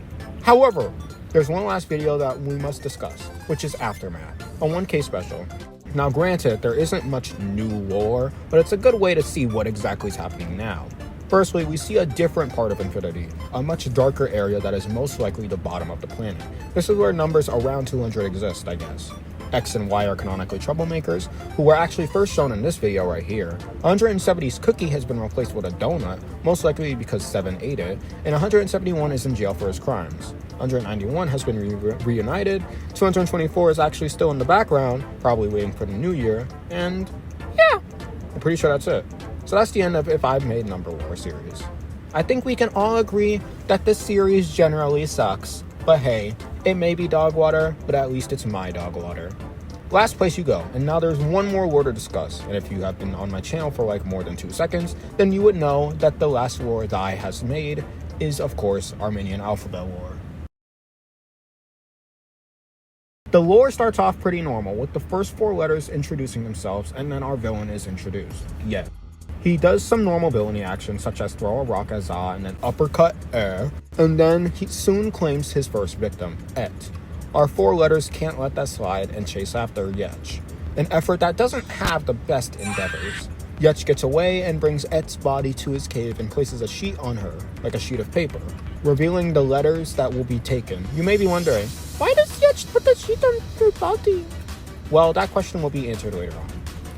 However, there's one last video that we must discuss, which is Aftermath, a 1K special. Now granted, there isn't much new lore, but it's a good way to see what exactly is happening now. Firstly, we see a different part of Infinity, a much darker area that is most likely the bottom of the planet. This is where numbers around 200 exist, I guess. X and Y are canonically troublemakers, who were actually first shown in this video right here. 170's cookie has been replaced with a donut, most likely because 7 ate it, and 171 is in jail for his crimes. 191 has been reunited, 224 is actually still in the background, probably waiting for the new year, and yeah, I'm pretty sure that's it. So that's the end of If I've Made Number War series. I think we can all agree that this series generally sucks, but hey, it may be dog water, but at least it's my dog water. Last place you go, and now there's one more war to discuss, and if you have been on my channel for like more than 2 seconds, then you would know that the last war that I has made is of course Armenian Alphabet War. The lore starts off pretty normal, with the first 4 letters introducing themselves, and then our villain is introduced. Yet, He does some normal villainy actions such as throw a rock at Za and then uppercut and then he soon claims his first victim, Et. Our 4 letters can't let that slide and chase after Yech, an effort that doesn't have the best endeavors. Yech gets away and brings Et's body to his cave and places a sheet on her, like a sheet of paper, revealing the letters that will be taken. You may be wondering, why does Yech put the sheet on her body? Well, that question will be answered later on.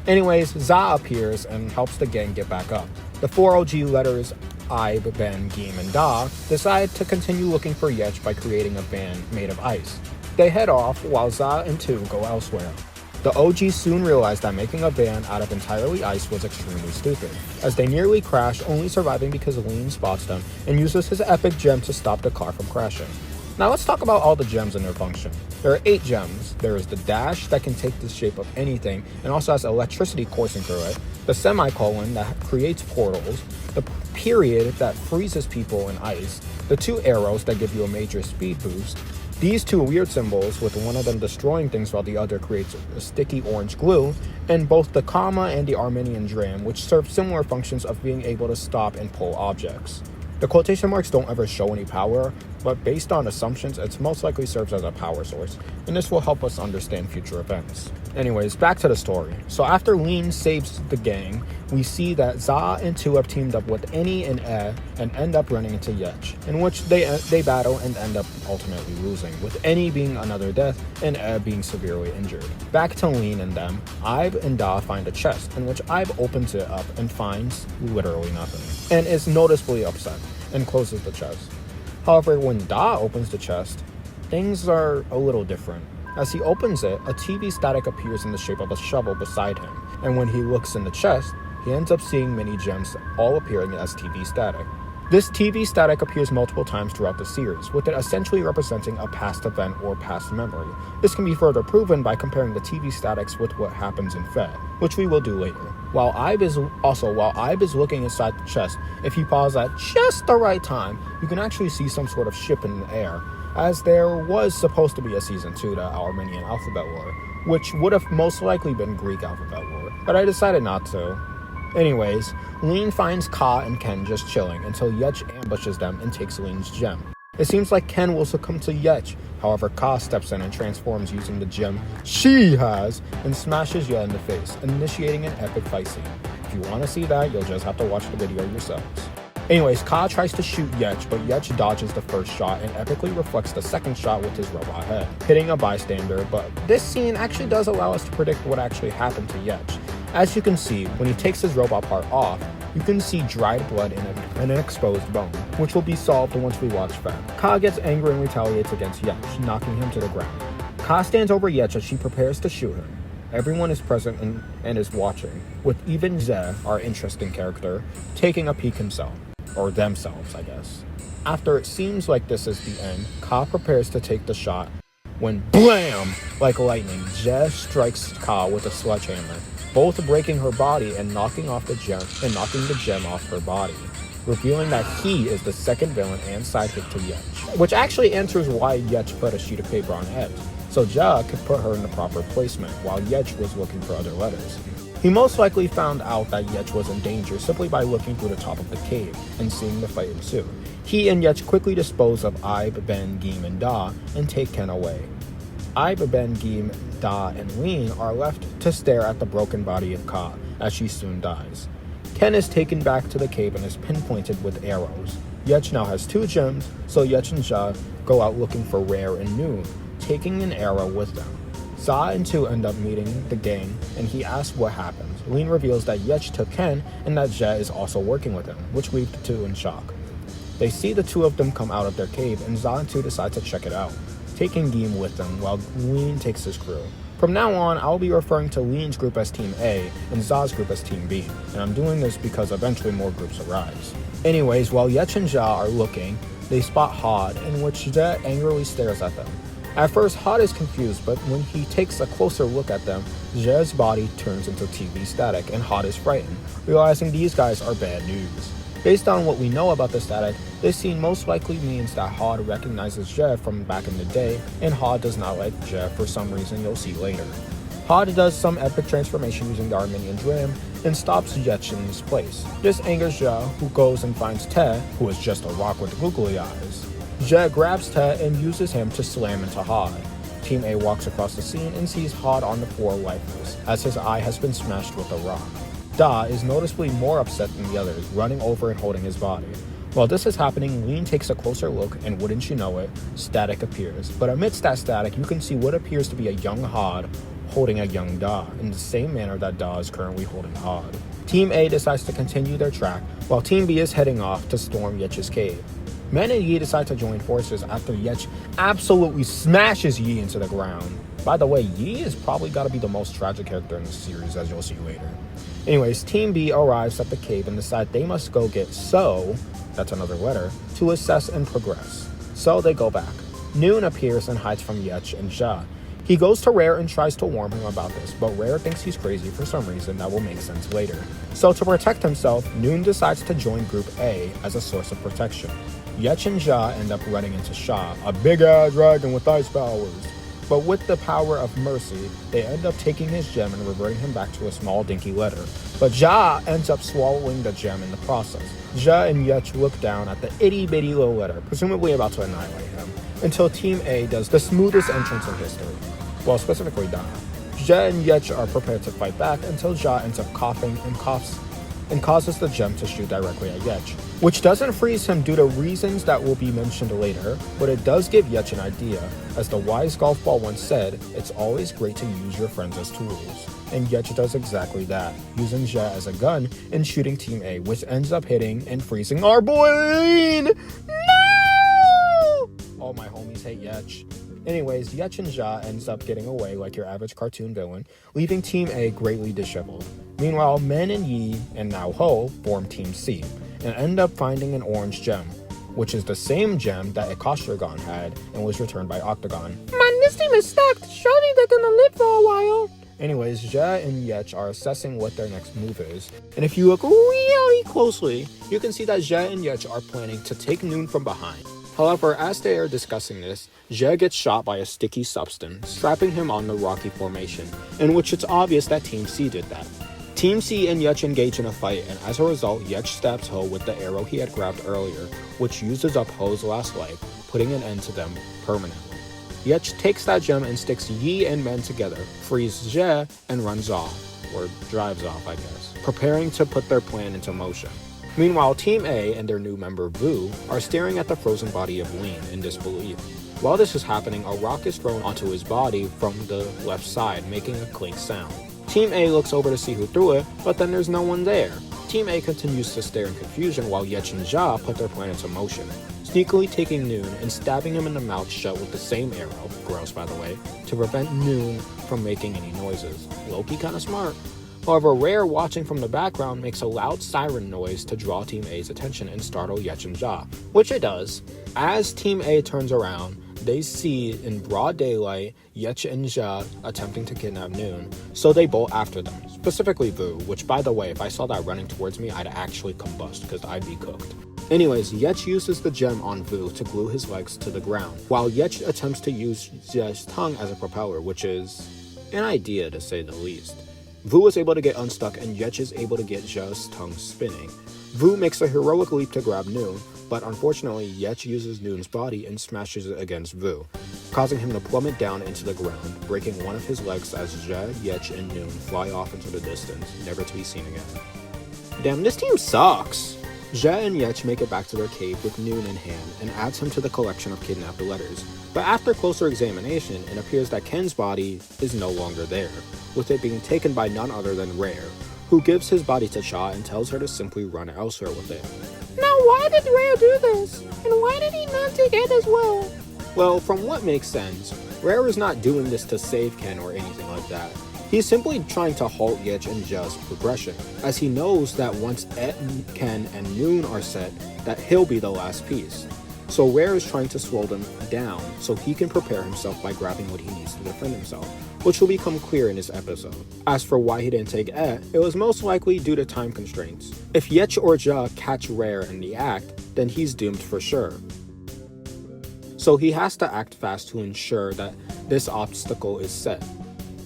Anyways, Za appears and helps the gang get back up. The 4 OG letters, Ib, Ben, Geem, and Da, decide to continue looking for Yech by creating a van made of ice. They head off while Za and 2 go elsewhere. The OGs soon realized that making a van out of entirely ice was extremely stupid, as they nearly crash, only surviving because Lean spots them and uses his epic gem to stop the car from crashing. Now let's talk about all the gems and their function. There are 8 gems. There is the dash that can take the shape of anything and also has electricity coursing through it, the semicolon that creates portals, the period that freezes people in ice, the 2 arrows that give you a major speed boost, these 2 weird symbols, with one of them destroying things while the other creates a sticky orange glue, and both the comma and the Armenian dram, which serve similar functions of being able to stop and pull objects. The quotation marks don't ever show any power, but based on assumptions, it most likely serves as a power source, and this will help us understand future events. Anyways, back to the story. So after Lean saves the gang, we see that Za and 2 have teamed up with Eni and and end up running into Yech, in which they battle and end up ultimately losing, with Eni being another death and being severely injured. Back to Lean and them, Ib and Da find a chest, in which Ib opens it up and finds literally nothing, and is noticeably upset, and closes the chest. However, when Da opens the chest, things are a little different. As he opens it, a TV static appears in the shape of a shovel beside him, and when he looks in the chest, he ends up seeing many gems all appearing as TV static. This TV static appears multiple times throughout the series, with it essentially representing a past event or past memory. This can be further proven by comparing the TV statics with what happens in Fed, which we will do later. While Ib is looking inside the chest, if you pause at just the right time, you can actually see some sort of ship in the air, as there was supposed to be a season 2 to Armenian Alphabet War, which would have most likely been Greek Alphabet War, but I decided not to. Anyways, Lean finds Ka and Ken just chilling until Yech ambushes them and takes Lean's gem. It seems like Ken will succumb to Yech, however Ka steps in and transforms using the gem she has and smashes Yech in the face, initiating an epic fight scene. If you want to see that, you'll just have to watch the video yourselves. Anyways, Ka tries to shoot Yech, but Yech dodges the first shot and epically reflects the second shot with his robot head, hitting a bystander, but this scene actually does allow us to predict what actually happened to Yech. As you can see, when he takes his robot part off, you can see dried blood in an exposed bone, which will be solved once we watch Fed. Ka gets angry and retaliates against Yech, knocking him to the ground. Ka stands over Yech as she prepares to shoot him. Everyone is present and is watching, with even Ze, our interesting character, taking a peek himself. Or themselves, I guess. After it seems like this is the end, Ka prepares to take the shot when BLAM! Like lightning, Ze strikes Ka with a sledgehammer, both breaking her body and knocking the gem off her body, revealing that he is the second villain and sidekick to Yech, which actually answers why Yech put a sheet of paper on Ed, so Ja could put her in the proper placement while Yech was looking for other letters. He most likely found out that Yech was in danger simply by looking through the top of the cave and seeing the fight ensue. He and Yech quickly dispose of Ib, Ben, Geem, and Da and take Ken away. Ib, Ben, Geem, Da, and Lean are left to stare at the broken body of Ka as she soon dies. Ken is taken back to the cave and is pinpointed with arrows. Yech now has 2 gems, so Yech and Ja go out looking for rare and new, taking an arrow with them. Za and 2 end up meeting the gang, and he asks what happened. Lean reveals that Yech took Ken and that Je is also working with him, which leaves the 2 in shock. They see the 2 of them come out of their cave, and Za and 2 decide to check it out, taking Geem with them while Lean takes his crew. From now on, I'll be referring to Lean's group as Team A and Za's group as Team B, and I'm doing this because eventually more groups arise. Anyways, while Yech and Ja are looking, they spot Hod, in which Je angrily stares at them. At first, Hod is confused, but when he takes a closer look at them, Je's body turns into TV static, and Hod is frightened, realizing these guys are bad news. Based on what we know about the static, this scene most likely means that Hod recognizes Je from back in the day, and Hod does not like Je for some reason you'll see later. Pod does some epic transformation using the Armenian dram and stops Yech in his place. This angers Ja, who goes and finds Te, who is just a rock with googly eyes. Ja grabs Te and uses him to slam into Hod. Team A walks across the scene and sees Hod on the floor lifeless, as his eye has been smashed with a rock. Da is noticeably more upset than the others, running over and holding his body. While this is happening, Lean takes a closer look, and wouldn't you know it, static appears. But amidst that static, you can see what appears to be a young Hod holding a young Da, in the same manner that Da is currently holding Hod. Team A decides to continue their track, while Team B is heading off to storm Yech's cave. Men and Yi decide to join forces after Yech absolutely smashes Yi into the ground. By the way, Yi is probably gotta be the most tragic character in the series, as you'll see later. Anyways, Team B arrives at the cave and decide they must go get So, that's another letter, to assess and progress. So they go back. Noon appears and hides from Yech and Ja. He goes to Rare and tries to warn him about this, but Rare thinks he's crazy for some reason that will make sense later. So to protect himself, Noon decides to join Group A as a source of protection. Yech and Ja end up running into Sha, a big-ass dragon with ice powers. But with the power of mercy, they end up taking his gem and reverting him back to a small dinky letter. But Ja ends up swallowing the gem in the process. Ja and Yech look down at the itty-bitty little letter, presumably about to annihilate him, until Team A does the smoothest entrance in history. Well, specifically Da. Ja and Yech are prepared to fight back until Ja ends up coughing and coughs and causes the gem to shoot directly at Yech, which doesn't freeze him due to reasons that will be mentioned later, but it does give Yech an idea. As the wise golf ball once said, it's always great to use your friends as tools. And Yech does exactly that, using Ja as a gun and shooting Team A, which ends up hitting and freezing our boy Lean! No! All my homies hate Yech. Anyways, Yech and Ja ends up getting away like your average cartoon villain, leaving Team A greatly disheveled. Meanwhile, Men and Yi and now Ho form Team C and end up finding an orange gem, which is the same gem that Ekostrogon had and was returned by Octagon. Man, this team is stacked. Surely they're gonna live for a while. Anyways, Ja and Yech are assessing what their next move is, and if you look really closely, you can see that Ja and Yech are planning to take Noon from behind. However, as they are discussing this, Ja gets shot by a sticky substance, trapping him on the rocky formation, in which it's obvious that Team C did that. Team C and Yech engage in a fight, and as a result, Yech stabs Ho with the arrow he had grabbed earlier, which uses up Ho's last life, putting an end to them permanently. Yech takes that gem and sticks Yi and Men together, frees Ja, and runs off, or drives off, I guess, preparing to put their plan into motion. Meanwhile, Team A and their new member Vu are staring at the frozen body of Lean in disbelief. While this is happening, a rock is thrown onto his body from the left side, making a clink sound. Team A looks over to see who threw it, but then there's no one there. Team A continues to stare in confusion while Yech and Ja put their plan into motion, sneakily taking Noon and stabbing him in the mouth shut with the same arrow, gross by the way, to prevent Noon from making any noises. Low-key kinda smart. However, Rare, watching from the background, makes a loud siren noise to draw Team A's attention and startle Yech and Ja, which it does. As Team A turns around, they see in broad daylight Yech and Ja attempting to kidnap Noon, so they bolt after them, specifically Vu, which by the way, if I saw that running towards me, I'd actually combust because I'd be cooked. Anyways, Yech uses the gem on Vu to glue his legs to the ground, while Yech attempts to use Ja's tongue as a propeller, which is an idea to say the least. Vu is able to get unstuck and Yech is able to get Ja's tongue spinning. Vu makes a heroic leap to grab Noon, but unfortunately Yech uses Noon's body and smashes it against Vu, causing him to plummet down into the ground, breaking one of his legs as Ja, Yech, and Noon fly off into the distance, never to be seen again. Damn, this team sucks! Ja and Yech make it back to their cave with Noon in hand and adds him to the collection of kidnapped letters. But after closer examination, it appears that Ken's body is no longer there, with it being taken by none other than Rare, who gives his body to Cha and tells her to simply run elsewhere with it. Now why did Rare do this? And why did he not take it as well? Well, from what makes sense, Rare is not doing this to save Ken or anything like that. He's simply trying to halt Yech and Ja's progression, as he knows that once Et, Ken, and Noon are set, that he'll be the last piece. So Rare is trying to slow them down so he can prepare himself by grabbing what he needs to defend himself, which will become clear in this episode. As for why he didn't take Et, it was most likely due to time constraints. If Yech or Ja catch Rare in the act, then he's doomed for sure. So he has to act fast to ensure that this obstacle is set.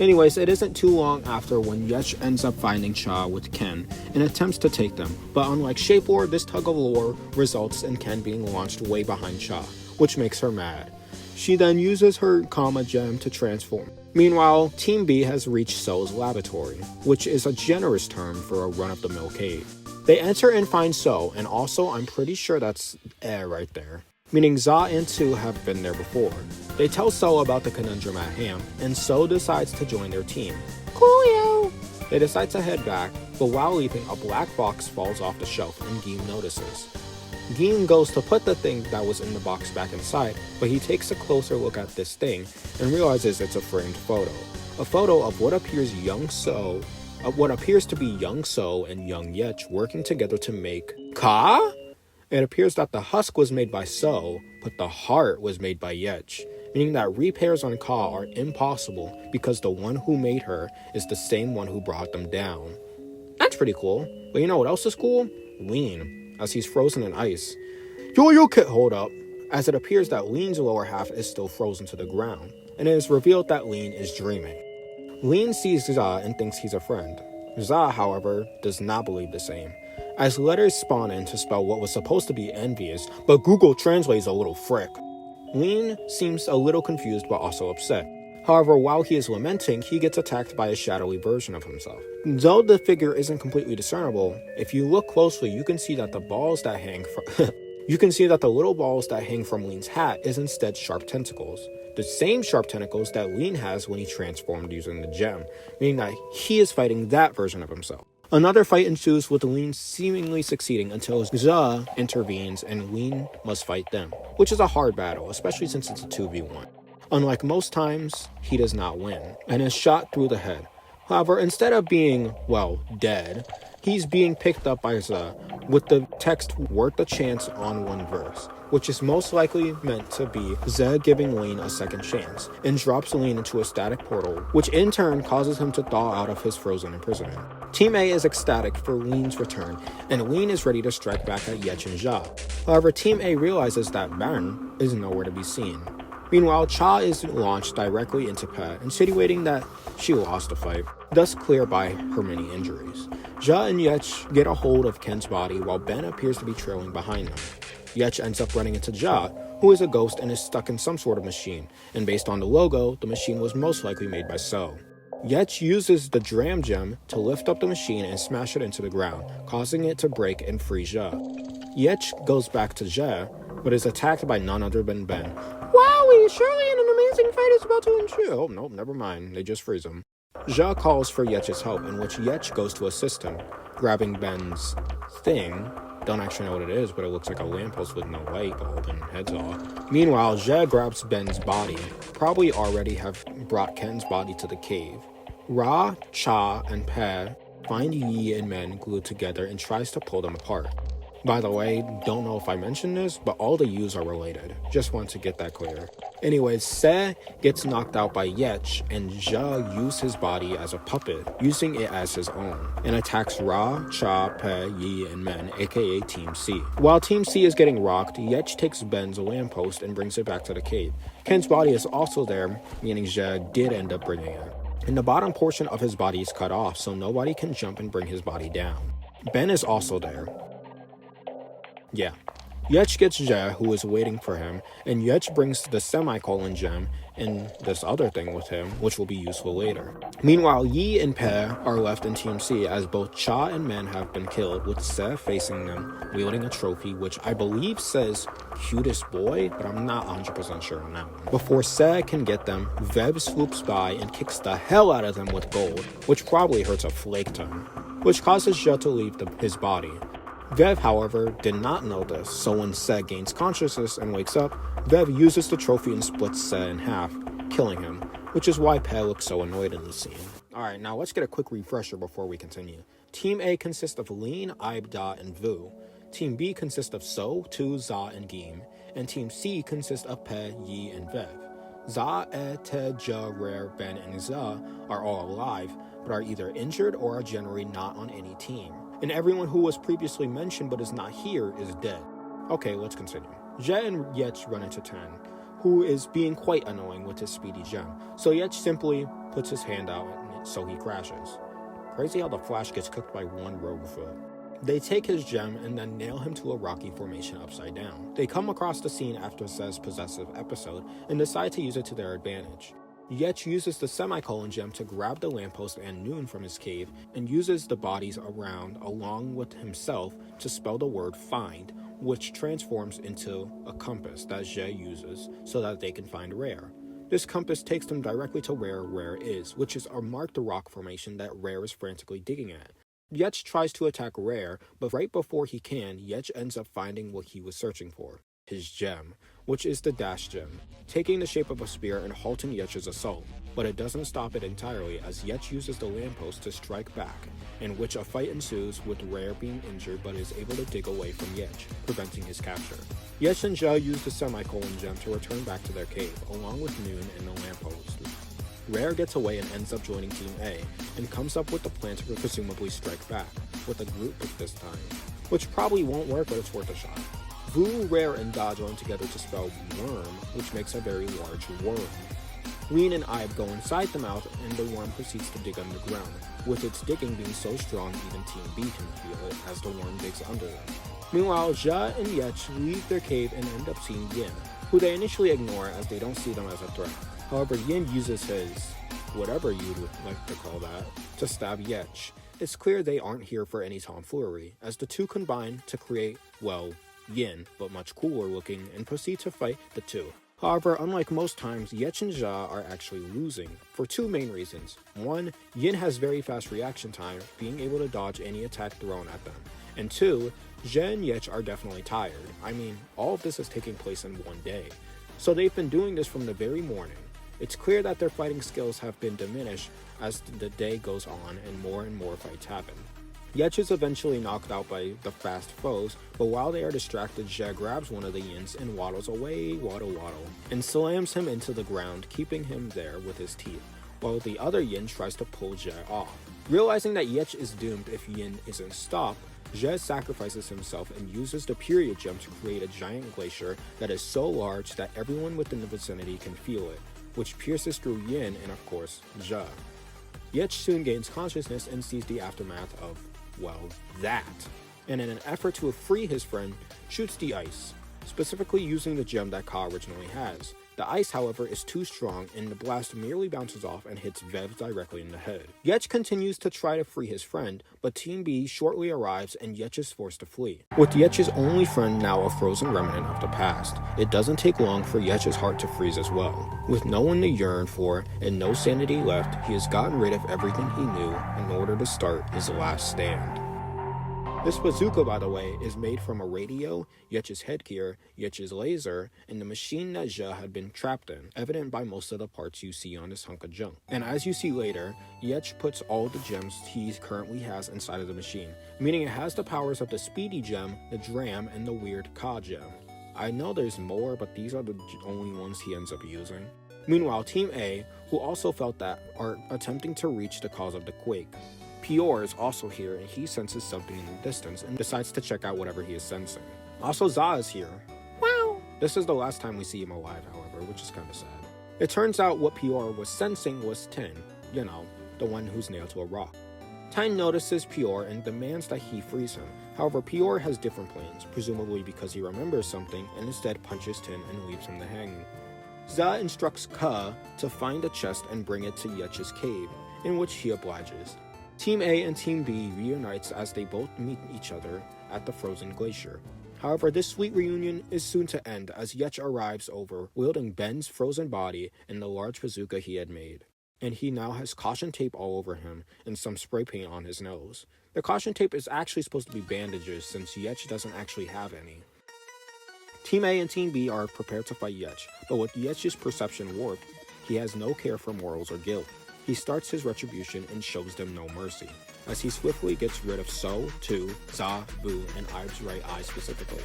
Anyways, it isn't too long after when Yech ends up finding Cha with Ken and attempts to take them, but unlike Shape War, this tug of war results in Ken being launched way behind Cha, which makes her mad. She then uses her Kama Gem to transform. Meanwhile, Team B has reached So's laboratory, which is a generous term for a run-of-the-mill cave. They enter and find So, and also I'm pretty sure that's right there, meaning Za and Tu have been there before. They tell So about the conundrum at hand, and So decides to join their team. Coolio! They decide to head back, but while leaving, a black box falls off the shelf and Geem notices. Geem goes to put the thing that was in the box back inside, but he takes a closer look at this thing and realizes it's a framed photo. A photo of what appears to be young So and young Yech working together to make Ka? It appears that the husk was made by So, but the heart was made by Yech, meaning that repairs on Ka are impossible because the one who made her is the same one who brought them down. That's pretty cool. But you know what else is cool? Lean, as he's frozen in ice. Hold up, as it appears that Lean's lower half is still frozen to the ground, and it is revealed that Lean is dreaming. Lean sees Za and thinks he's a friend. Za, however, does not believe the same, as letters spawn in to spell what was supposed to be envious, but Google translates a little frick. Lean seems a little confused but also upset. However, while he is lamenting, he gets attacked by a shadowy version of himself. Though the figure isn't completely discernible, if you look closely, you can see that the little balls that hang from Lean's hat is instead sharp tentacles. The same sharp tentacles that Lean has when he transformed using the gem, meaning that he is fighting that version of himself. Another fight ensues with Lean seemingly succeeding until Za intervenes and Lean must fight them, which is a hard battle, especially since it's a 2v1. Unlike most times, he does not win, and is shot through the head. However, instead of being, dead, he's being picked up by Za, with the text worth a chance on one verse, which is most likely meant to be Za giving Lean a second chance, and drops Lean into a static portal, which in turn causes him to thaw out of his frozen imprisonment. Team A is ecstatic for Lean's return, and Lean is ready to strike back at Yech and Ja. However, Team A realizes that Ban is nowhere to be seen. Meanwhile, Cha is launched directly into Pe, insinuating that she lost the fight, thus clear by her many injuries. Ja and Yech get a hold of Ken's body while Ben appears to be trailing behind them. Yech ends up running into Ja, who is a ghost and is stuck in some sort of machine, and based on the logo, the machine was most likely made by So. Yech uses the Dram Gem to lift up the machine and smash it into the ground, causing it to break and free Ja. Yech goes back to Ja, but is attacked by none other than Ben. Wowie, surely an amazing fight is about to ensue. Oh, nope, never mind. They just freeze him. Ja calls for Yech's help, in which Yech goes to assist him, grabbing Ben's thing. Don't actually know what it is, but it looks like a lamppost with no light bulb and heads off. Meanwhile, Ja grabs Ben's body, probably already have brought Ken's body to the cave. Ra, Cha, and Pe find Yi and Men glued together and tries to pull them apart. By the way, don't know if I mentioned this, but all the U's are related. Just want to get that clear. Anyways, Se gets knocked out by Yech, and Ja uses his body as a puppet, using it as his own, and attacks Ra, Cha, Pe, Yi, and Men, aka Team C. While Team C is getting rocked, Yech takes Ben's lamppost and brings it back to the cave. Ken's body is also there, meaning Ja did end up bringing it. And the bottom portion of his body is cut off, so nobody can jump and bring his body down. Ben is also there. Yeah. Yech gets Ja, who is waiting for him, and Yech brings the semicolon gem and this other thing with him, which will be useful later. Meanwhile, Yi and Pe are left in Team C, as both Cha and Men have been killed, with Se facing them, wielding a trophy, which I believe says cutest boy, but I'm not 100% sure on that one. Before Se can get them, Veb swoops by and kicks the hell out of them with gold, which probably hurts a flake ton, which causes Ja to leave his body. Vev, however, did not know this, so when Se gains consciousness and wakes up, Vev uses the trophy and splits Se in half, killing him, which is why Pe looks so annoyed in the scene. Alright, now let's get a quick refresher before we continue. Team A consists of Lean, Aib, Da, and Vu. Team B consists of So, Tu, Za, and Geem. And Team C consists of Pe, Yi, and Vev. Za, E, Te, Ja, Rare, Ben, and Za are all alive, but are either injured or are generally not on any team. And everyone who was previously mentioned but is not here is dead. Okay, let's continue. Ja and Yech run into Ten, who is being quite annoying with his speedy gem. So Yech simply puts his hand out so he crashes. Crazy how the Flash gets cooked by one rogue foot. They take his gem and then nail him to a rocky formation upside down. They come across the scene after Z's possessive episode and decide to use it to their advantage. Yech uses the semicolon gem to grab the lamppost and Noon from his cave and uses the bodies around along with himself to spell the word find, which transforms into a compass that Zhe uses so that they can find Rare. This compass takes them directly to where Rare is, which is a marked rock formation that Rare is frantically digging at. Yech tries to attack Rare, but right before he can, Yech ends up finding what he was searching for, his gem, which is the Dash Gem, taking the shape of a spear and halting Yech's assault. But it doesn't stop it entirely, as Yech uses the lamppost to strike back, in which a fight ensues with Rare being injured but is able to dig away from Yech, preventing his capture. Yech and Zhe use the semicolon gem to return back to their cave, along with Noon and the lamppost. Rare gets away and ends up joining Team A, and comes up with the plan to presumably strike back, with a group pick this time, which probably won't work, but it's worth a shot. Vu, Rare, and Da join together to spell worm, which makes a very large worm. Lean and Ibe go inside the mouth, and the worm proceeds to dig underground, with its digging being so strong even Team B can feel it as the worm digs under them. Meanwhile, Zhe and Yech leave their cave and end up seeing Yin, who they initially ignore as they don't see them as a threat. However, Yin uses his, whatever you'd like to call that, to stab Yech. It's clear they aren't here for any tomfoolery, as the two combine to create, well, Yin, but much cooler looking, and proceed to fight the two. However, unlike most times, Yech and Zhe are actually losing, for two main reasons. One, Yin has very fast reaction time, being able to dodge any attack thrown at them. And two, Zhe and Yech are definitely tired. I mean, all of this is taking place in one day. So they've been doing this from the very morning. It's clear that their fighting skills have been diminished as the day goes on and more fights happen. Yech is eventually knocked out by the fast foes, but while they are distracted, Zhe grabs one of the Yins and waddles away, waddle, and slams him into the ground, keeping him there with his teeth, while the other Yin tries to pull Zhe off. Realizing that Yech is doomed if Yin isn't stopped, Zhe sacrifices himself and uses the period gem to create a giant glacier that is so large that everyone within the vicinity can feel it, which pierces through Yin and of course, Zhe. Yech soon gains consciousness and sees the aftermath of, well, that, and in an effort to free his friend, shoots the ice, specifically using the gem that Ka originally has. The ice, however, is too strong, and the blast merely bounces off and hits Vev directly in the head. Yech continues to try to free his friend, but Team B shortly arrives and Yech is forced to flee. With Yech's only friend now a frozen remnant of the past, it doesn't take long for Yech's heart to freeze as well. With no one to yearn for and no sanity left, he has gotten rid of everything he knew in order to start his last stand. This bazooka, by the way, is made from a radio, Yech's headgear, Yech's laser, and the machine that Zhe had been trapped in, evident by most of the parts you see on this hunk of junk. And as you see later, Yech puts all the gems he currently has inside of the machine, meaning it has the powers of the Speedy Gem, the Dram, and the weird Ka Gem. I know there's more, but these are the only ones he ends up using. Meanwhile, Team A, who also felt that, are attempting to reach the cause of the quake. Pior is also here, and he senses something in the distance and decides to check out whatever he is sensing. Also, Za is here. Wow! This is the last time we see him alive, however, which is kind of sad. It turns out what Pior was sensing was Ten, you know, the one who's nailed to a rock. Ten notices Pior and demands that he frees him. However, Pior has different plans, presumably because he remembers something, and instead punches Ten and leaves him to hang. Za instructs Ka to find a chest and bring it to Yech's cave, in which he obliges. Team A and Team B reunites as they both meet each other at the frozen glacier. However, this sweet reunion is soon to end as Yech arrives over, wielding Ben's frozen body and the large bazooka he had made. And he now has caution tape all over him and some spray paint on his nose. The caution tape is actually supposed to be bandages since Yech doesn't actually have any. Team A and Team B are prepared to fight Yech, but with Yech's perception warped, he has no care for morals or guilt. He starts his retribution and shows them no mercy, as he swiftly gets rid of So, Tu, Za, Vu, and Ibe's right eye specifically.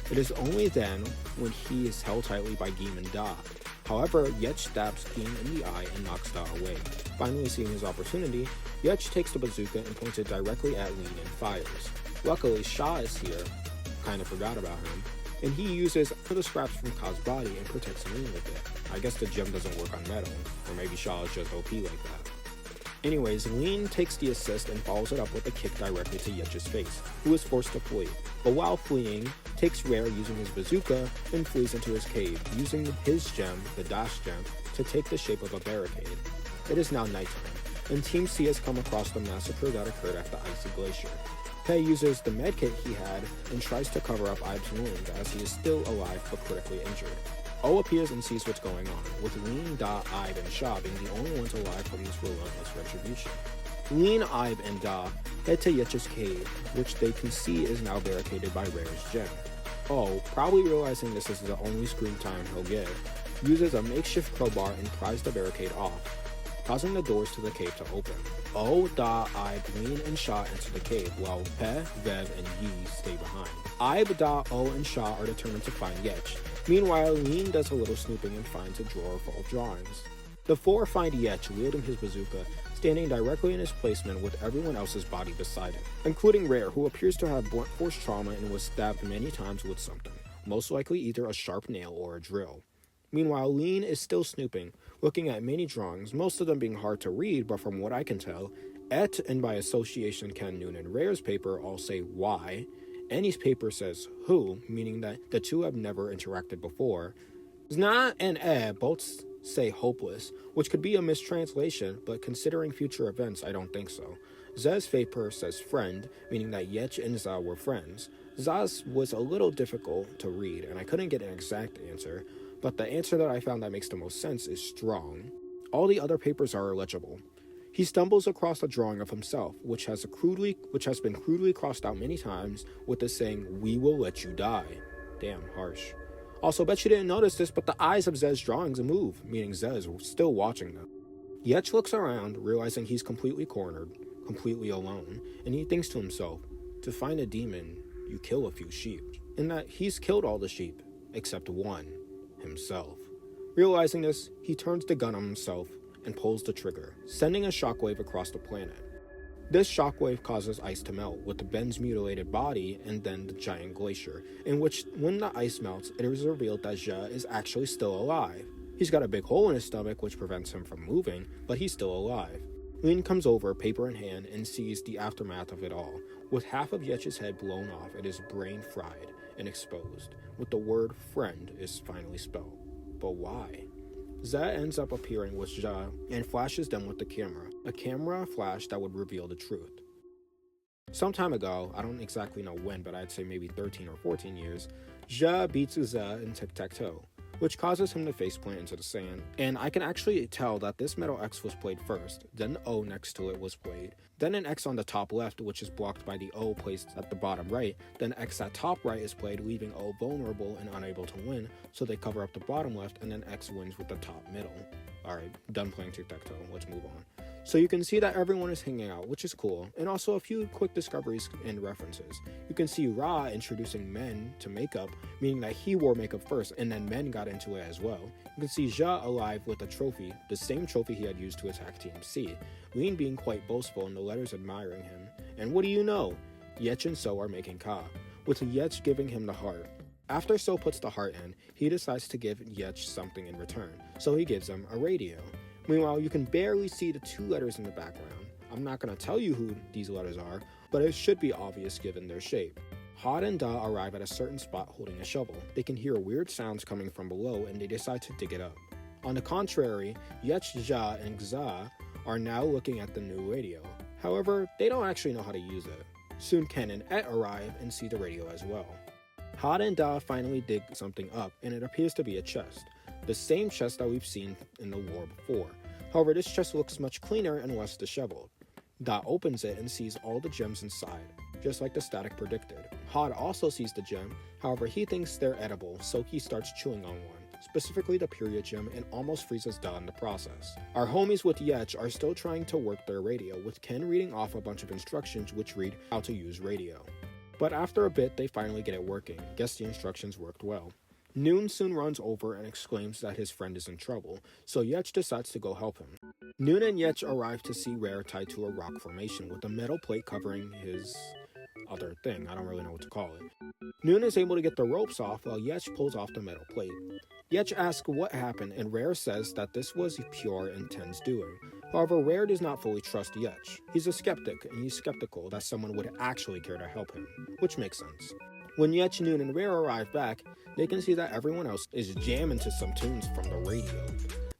It is only then when he is held tightly by Geem and Da. However, Yech stabs Geem in the eye and knocks Da away. Finally seeing his opportunity, Yech takes the bazooka and points it directly at Lean and fires. Luckily, Sha is here, kinda forgot about him, and he uses the scraps from Ka's body and protects Lean with it. I guess the gem doesn't work on metal, or maybe Shaw is just OP like that. Anyways, Lean takes the assist and follows it up with a kick directly to Yetch's face, who is forced to flee. But while fleeing, takes Rare using his bazooka and flees into his cave, using his gem, the Dash gem, to take the shape of a barricade. It is now nighttime, and Team C has come across the massacre that occurred at the Icy Glacier. Pei uses the medkit he had and tries to cover up Ibe's wound as he is still alive but critically injured. O appears and sees what's going on, with Lean, Da, Ibe, and Sha being the only ones alive from this relentless retribution. Lean, Ibe, and Da head to Yetch's cave, which they can see is now barricaded by Rare's gem. O, probably realizing this is the only screen time he'll get, uses a makeshift crowbar and pries the barricade off, causing the doors to the cave to open. O, Da, Ibe, Lean, and Sha enter the cave, while Pe, Vev, and Yi stay behind. Ibe, Da, O, and Sha are determined to find Yetch. Meanwhile, Lean does a little snooping and finds a drawer full of drawings. The four find Yetch wielding his bazooka, standing directly in his placement with everyone else's body beside him, including Rare, who appears to have blunt force trauma and was stabbed many times with something, most likely either a sharp nail or a drill. Meanwhile, Lean is still snooping, looking at many drawings, most of them being hard to read, but from what I can tell, Et and by association Ken, Noon, and Rare's paper all say why. Annie's paper says who, meaning that the two have never interacted before. Zna and both say hopeless, which could be a mistranslation, but considering future events, I don't think so. Z's paper says friend, meaning that Yetch and Za were friends. Za's was a little difficult to read, and I couldn't get an exact answer, but the answer that I found that makes the most sense is strong. All the other papers are illegible. He stumbles across a drawing of himself, which has been crudely crossed out many times with the saying, "We will let you die." Damn, harsh. Also, bet you didn't notice this, but the eyes of Z's drawings move, meaning Zez is still watching them. Yetch looks around, realizing he's completely cornered, completely alone, and he thinks to himself, to find a demon, you kill a few sheep. And that he's killed all the sheep, except one, himself. Realizing this, he turns the gun on himself and pulls the trigger, sending a shockwave across the planet. This shockwave causes ice to melt, with Ben's mutilated body and then the giant glacier, in which, when the ice melts, it is revealed that Ja is actually still alive. He's got a big hole in his stomach which prevents him from moving, but he's still alive. Lean comes over, paper in hand, and sees the aftermath of it all, with half of Yetch's head blown off and his brain fried and exposed, with the word friend is finally spelled. But why? Zed ends up appearing with Ja and flashes them with the camera, a camera flash that would reveal the truth. Some time ago, I don't exactly know when, but I'd say maybe 13 or 14 years, Ja beats Zed in tic-tac-toe, which causes him to faceplant into the sand, and I can actually tell that this metal X was played first, then the O next to it was played, then an X on the top left which is blocked by the O placed at the bottom right, then X at top right is played, leaving O vulnerable and unable to win, so they cover up the bottom left, and then X wins with the top middle. Alright, done playing tic-tac-toe, let's move on. So you can see that everyone is hanging out, which is cool, and also a few quick discoveries and references. You can see Ra introducing men to makeup, meaning that he wore makeup first, and then men got into it as well. You can see Ja alive with a trophy, the same trophy he had used to attack Team C, Lean being quite boastful and the letters admiring him, and what do you know? Yetch and So are making Ka, with Yetch giving him the heart. After So puts the heart in, he decides to give Yetch something in return, so he gives him a radio. Meanwhile, you can barely see the two letters in the background. I'm not going to tell you who these letters are, but it should be obvious given their shape. Hod and Da arrive at a certain spot holding a shovel. They can hear weird sounds coming from below and they decide to dig it up. On the contrary, Yetch, Ja, and Xa are now looking at the new radio. However, they don't actually know how to use it. Soon Ken and Et arrive and see the radio as well. Hod and Da finally dig something up and it appears to be a chest. The same chest that we've seen in the war before. However, this chest looks much cleaner and less disheveled. Da opens it and sees all the gems inside, just like the static predicted. Hod also sees the gem, however he thinks they're edible, so he starts chewing on one, specifically the period gem, and almost freezes Da in the process. Our homies with Yetch are still trying to work their radio, with Ken reading off a bunch of instructions which read how to use radio. But after a bit, they finally get it working. Guess the instructions worked well. Noon soon runs over and exclaims that his friend is in trouble, so Yetch decides to go help him. Noon and Yetch arrive to see Rare tied to a rock formation with a metal plate covering his other thing. I don't really know what to call it. Noon is able to get the ropes off while Yech pulls off the metal plate. Yech asks what happened, and Rare says that this was Pure and Ten's doing. However, Rare does not fully trust Yech. He's a skeptic, and he's skeptical that someone would actually care to help him, which makes sense. When Yech, Noon, and Rare arrive back, they can see that everyone else is jamming to some tunes from the radio.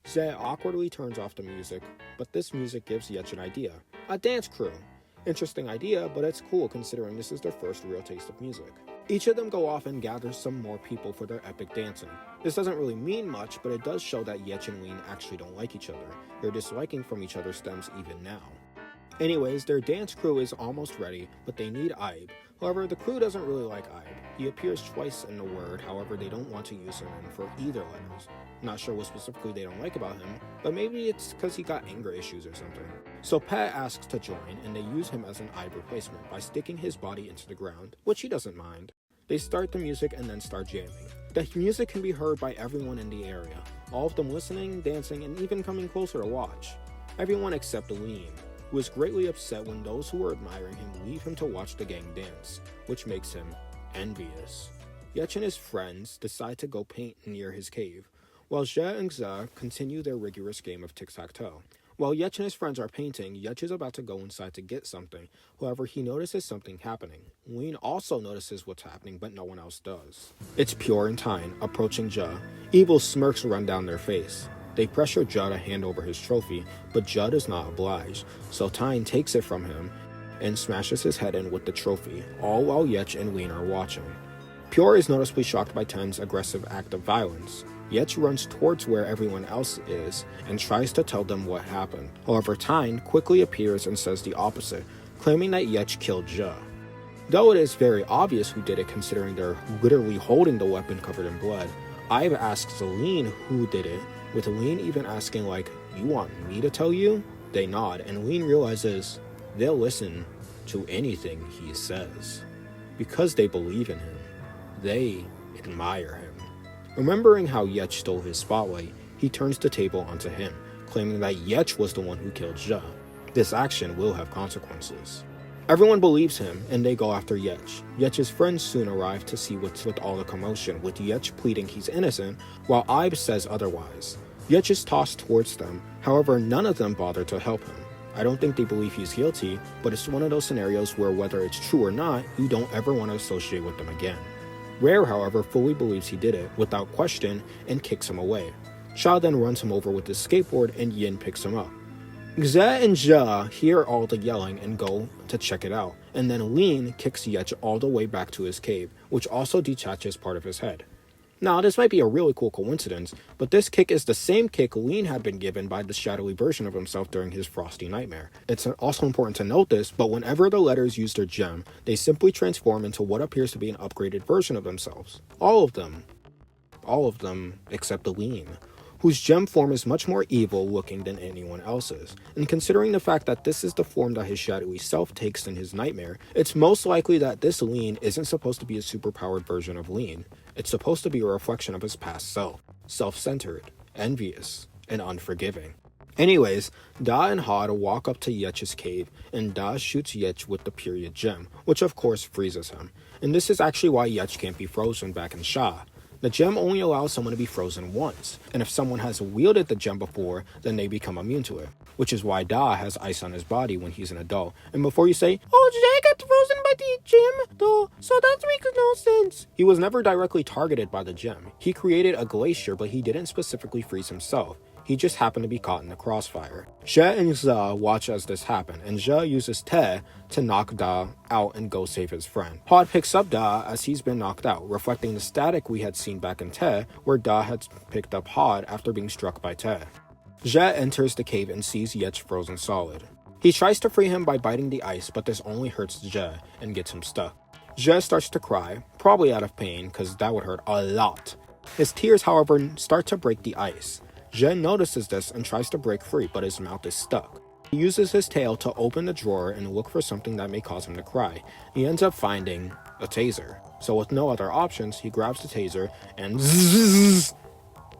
Zed awkwardly turns off the music, but this music gives Yech an idea. A dance crew. Interesting idea, but it's cool considering this is their first real taste of music. Each of them go off and gather some more people for their epic dancing. This doesn't really mean much, but it does show that Yech and Lean actually don't like each other. Their disliking from each other stems even now. Anyways, their dance crew is almost ready, but they need Ibe. However, the crew doesn't really like Ibe. He appears twice in the word, however they don't want to use him for either letters. Not sure what specifically they don't like about him, but maybe it's because he got anger issues or something. So Pet asks to join, and they use him as an Ibe replacement by sticking his body into the ground, which he doesn't mind. They start the music and then start jamming. The music can be heard by everyone in the area, all of them listening, dancing, and even coming closer to watch. Everyone except Lean, who is greatly upset when those who are admiring him leave him to watch the gang dance, which makes him envious. Yech and his friends decide to go paint near his cave, while Zhe and Za continue their rigorous game of tic-tac-toe. While Yech and his friends are painting, Yech is about to go inside to get something. However, he notices something happening. Lean also notices what's happening, but no one else does. It's Pure and Tyne approaching Zhe. Evil smirks run down their face. They pressure Zhe to hand over his trophy, but Zhe does not oblige, so Tyne takes it from him and smashes his head in with the trophy, all while Yech and Lean are watching. Pure is noticeably shocked by Tyne's aggressive act of violence. Yech runs towards where everyone else is and tries to tell them what happened. However, Tyne quickly appears and says the opposite, claiming that Yech killed Zhe. Though it is very obvious who did it considering they're literally holding the weapon covered in blood, Ibe asks Lean who did it, with Lean even asking like, "You want me to tell you?" They nod, and Lean realizes they'll listen to anything he says. Because they believe in him. They admire him. Remembering how Yech stole his spotlight, he turns the table onto him, claiming that Yech was the one who killed Zhe. This action will have consequences. Everyone believes him, and they go after Yech. Yech's friends soon arrive to see what's with all the commotion, with Yech pleading he's innocent, while Ibe says otherwise. Yech is tossed towards them, however none of them bother to help him. I don't think they believe he's guilty, but it's one of those scenarios where whether it's true or not, you don't ever want to associate with them again. Rare, however, fully believes he did it, without question, and kicks him away. Sha then runs him over with his skateboard, and Yin picks him up. Xe and Zhe hear all the yelling and go to check it out, and then Lean kicks Yech all the way back to his cave, which also detaches part of his head. Now, this might be a really cool coincidence, but this kick is the same kick Lean had been given by the shadowy version of himself during his frosty nightmare. It's also important to note this, but whenever the letters use their gem, they simply transform into what appears to be an upgraded version of themselves. All of them except Lean, whose gem form is much more evil looking than anyone else's. And considering the fact that this is the form that his shadowy self takes in his nightmare, it's most likely that this Lean isn't supposed to be a superpowered version of Lean. It's supposed to be a reflection of his past self, self-centered, envious, and unforgiving. Anyways, Da and Hod walk up to Yech's cave, and Da shoots Yech with the period gem, which of course freezes him. And this is actually why Yech can't be frozen back in Sha. The gem only allows someone to be frozen once, and if someone has wielded the gem before, then they become immune to it, which is why Da has ice on his body when he's an adult. And before you say, "Oh, Jay got frozen by the gem, though, so that makes no sense," he was never directly targeted by the gem. He created a glacier, but he didn't specifically freeze himself. He just happened to be caught in the crossfire. She and Za watch as this happen, and Zhe uses Te to knock Da out and go save his friend. Hod picks up Da as he's been knocked out, reflecting the static we had seen back in Te, where Da had picked up Hod after being struck by Te. Zhe enters the cave and sees Yech frozen solid. He tries to free him by biting the ice, but this only hurts Zhe and gets him stuck. Zhe starts to cry, probably out of pain, because that would hurt a lot. His tears, however, start to break the ice. Zhe notices this and tries to break free, but his mouth is stuck. He uses his tail to open the drawer and look for something that may cause him to cry. He ends up finding a taser. So with no other options, he grabs the taser and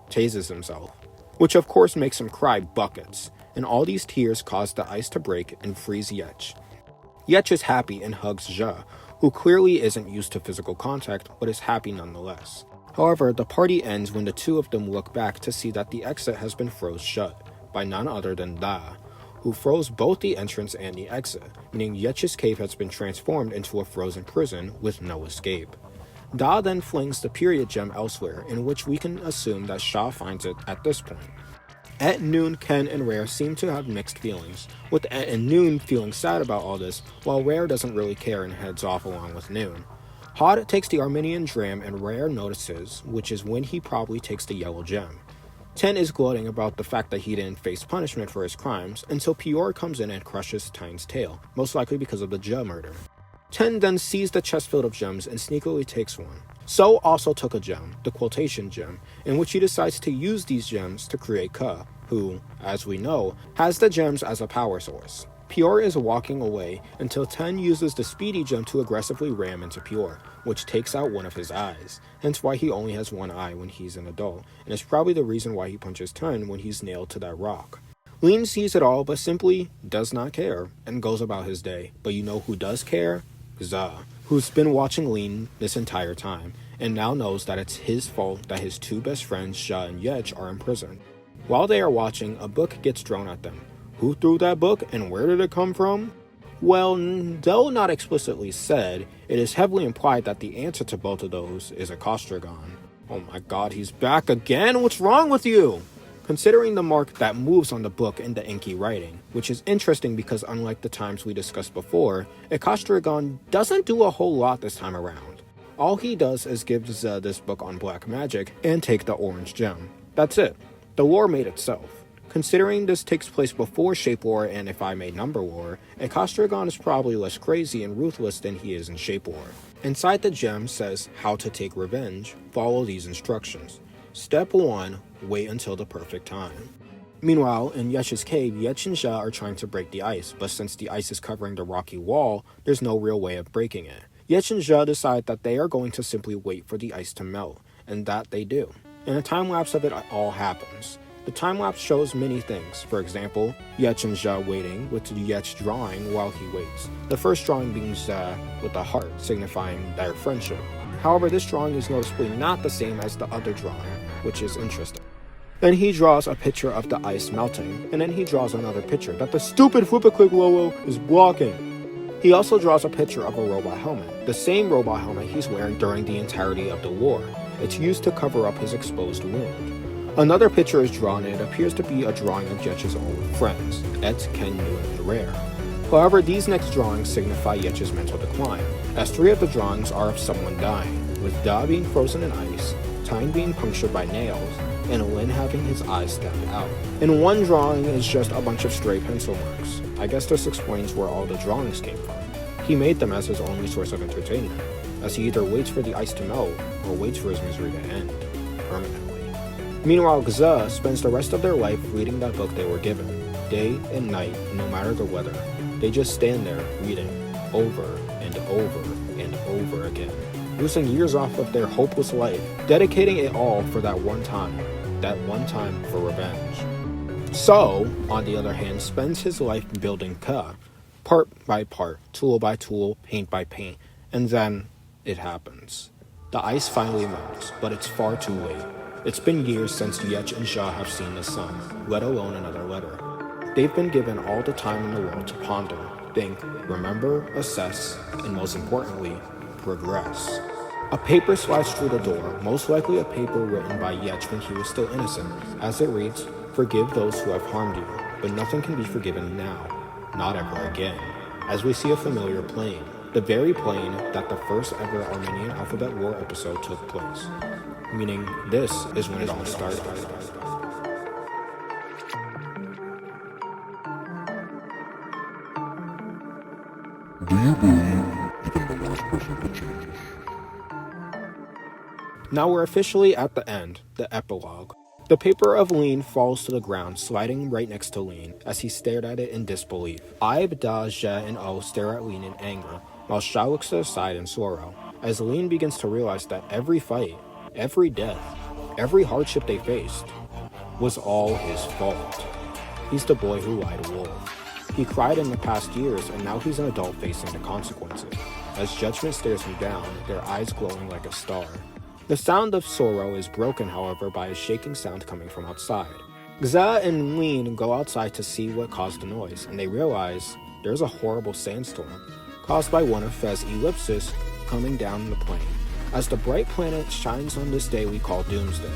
tases himself, which of course makes him cry buckets. And all these tears cause the ice to break and freeze Yech. Yech is happy and hugs Zhe, who clearly isn't used to physical contact but is happy nonetheless. However, the party ends when the two of them look back to see that the exit has been froze shut by none other than Da, who froze both the entrance and the exit, meaning Yech's cave has been transformed into a frozen prison with no escape. Da then flings the period gem elsewhere, in which we can assume that Sha finds it at this point. Et, Noon, Ken, and Rare seem to have mixed feelings, with Et and Noon feeling sad about all this, while Rare doesn't really care and heads off along with Noon. Hod takes the Armenian dram and Rare notices, which is when he probably takes the yellow gem. Ten is gloating about the fact that he didn't face punishment for his crimes until Pior comes in and crushes Tine's tail, most likely because of the Zhe murder. Ten then sees the chest filled of gems and sneakily takes one. So also took a gem, the quotation gem, in which he decides to use these gems to create Ka, who, as we know, has the gems as a power source. Pior is walking away until Ten uses the speedy gem to aggressively ram into Pior, which takes out one of his eyes, hence why he only has one eye when he's an adult, and is probably the reason why he punches Ten when he's nailed to that rock. Lin sees it all but simply does not care, and goes about his day, but you know who does care? Zhe, who's been watching Lin this entire time, and now knows that it's his fault that his two best friends, Sha and Yech, are in prison. While they are watching, a book gets thrown at them. Who threw that book, and where did it come from? Well, though not explicitly said, it is heavily implied that the answer to both of those is a Costragon. Oh my god, he's back again? What's wrong with you? Considering the mark that moves on the book and the inky writing, which is interesting because unlike the times we discussed before, a Costragon doesn't do a whole lot this time around. All he does is give Zhe this book on black magic and take the orange gem. That's it. The lore made itself. Considering this takes place before Shape Lore and If I May Number Lore, a Costragon is probably less crazy and ruthless than he is in Shape Lore. Inside the gem says how to take revenge, follow these instructions. Step 1, wait until the perfect time. Meanwhile, in Yech's cave, Yech and Zhe are trying to break the ice, but since the ice is covering the rocky wall, there's no real way of breaking it. Yech and Zhe decide that they are going to simply wait for the ice to melt, and that they do. In a time-lapse of it all happens. The time-lapse shows many things. For example, Yech and Zhe waiting, with Yech drawing while he waits. The first drawing being Zhe with a heart, signifying their friendship. However, this drawing is noticeably not the same as the other drawing, which is interesting. Then he draws a picture of the ice melting, and then he draws another picture that the stupid Flip-A-Click Lolo is blocking. He also draws a picture of a robot helmet, the same robot helmet he's wearing during the entirety of the war. It's used to cover up his exposed wound. Another picture is drawn and it appears to be a drawing of Yech's old friends, Et, Ken, Yu, and Rare. However, these next drawings signify Yech's mental decline, as 3 of the drawings are of someone dying, with Da being frozen in ice, Tine being punctured by nails, and Lin having his eyes stabbed out. And one drawing is just a bunch of stray pencil marks. I guess this explains where all the drawings came from. He made them as his only source of entertainment, as he either waits for the ice to melt, or waits for his misery to end, permanently. Meanwhile, Zhe spends the rest of their life reading that book they were given, day and night, no matter the weather. They just stand there, reading, over and over and over again, losing years off of their hopeless life, dedicating it all for that one time for revenge. So, on the other hand, spends his life building Ka, part by part, tool by tool, paint by paint, and then it happens. The ice finally melts, but it's far too late. It's been years since Yech and Zhe have seen the sun, let alone another letter. They've been given all the time in the world to ponder, think, remember, assess, and most importantly, progress. A paper slides through the door, most likely a paper written by Yech when he was still innocent, as it reads, "Forgive those who have harmed you, but nothing can be forgiven now, not ever again." As we see a familiar plane, the very plane that the first ever Armenian Alphabet War episode took place. Meaning, this is when it all started. Do you believe even the last person could change? Now we're officially at the end, the epilogue. The paper of Lin falls to the ground, sliding right next to Lin, as he stared at it in disbelief. Aib, Da, Zhe, and O stare at Lin in anger, while Sha looks to the side in sorrow, as Lin begins to realize that every fight, every death, every hardship they faced was all his fault. He's the boy who lied to Wolf. He cried in the past years, and now he's an adult facing the consequences. As judgment stares him down, their eyes glowing like a star. The sound of sorrow is broken, however, by a shaking sound coming from outside. Gza and Lean go outside to see what caused the noise, and they realize there's a horrible sandstorm caused by one of Fez's ellipses coming down the plain, as the bright planet shines on this day we call Doomsday.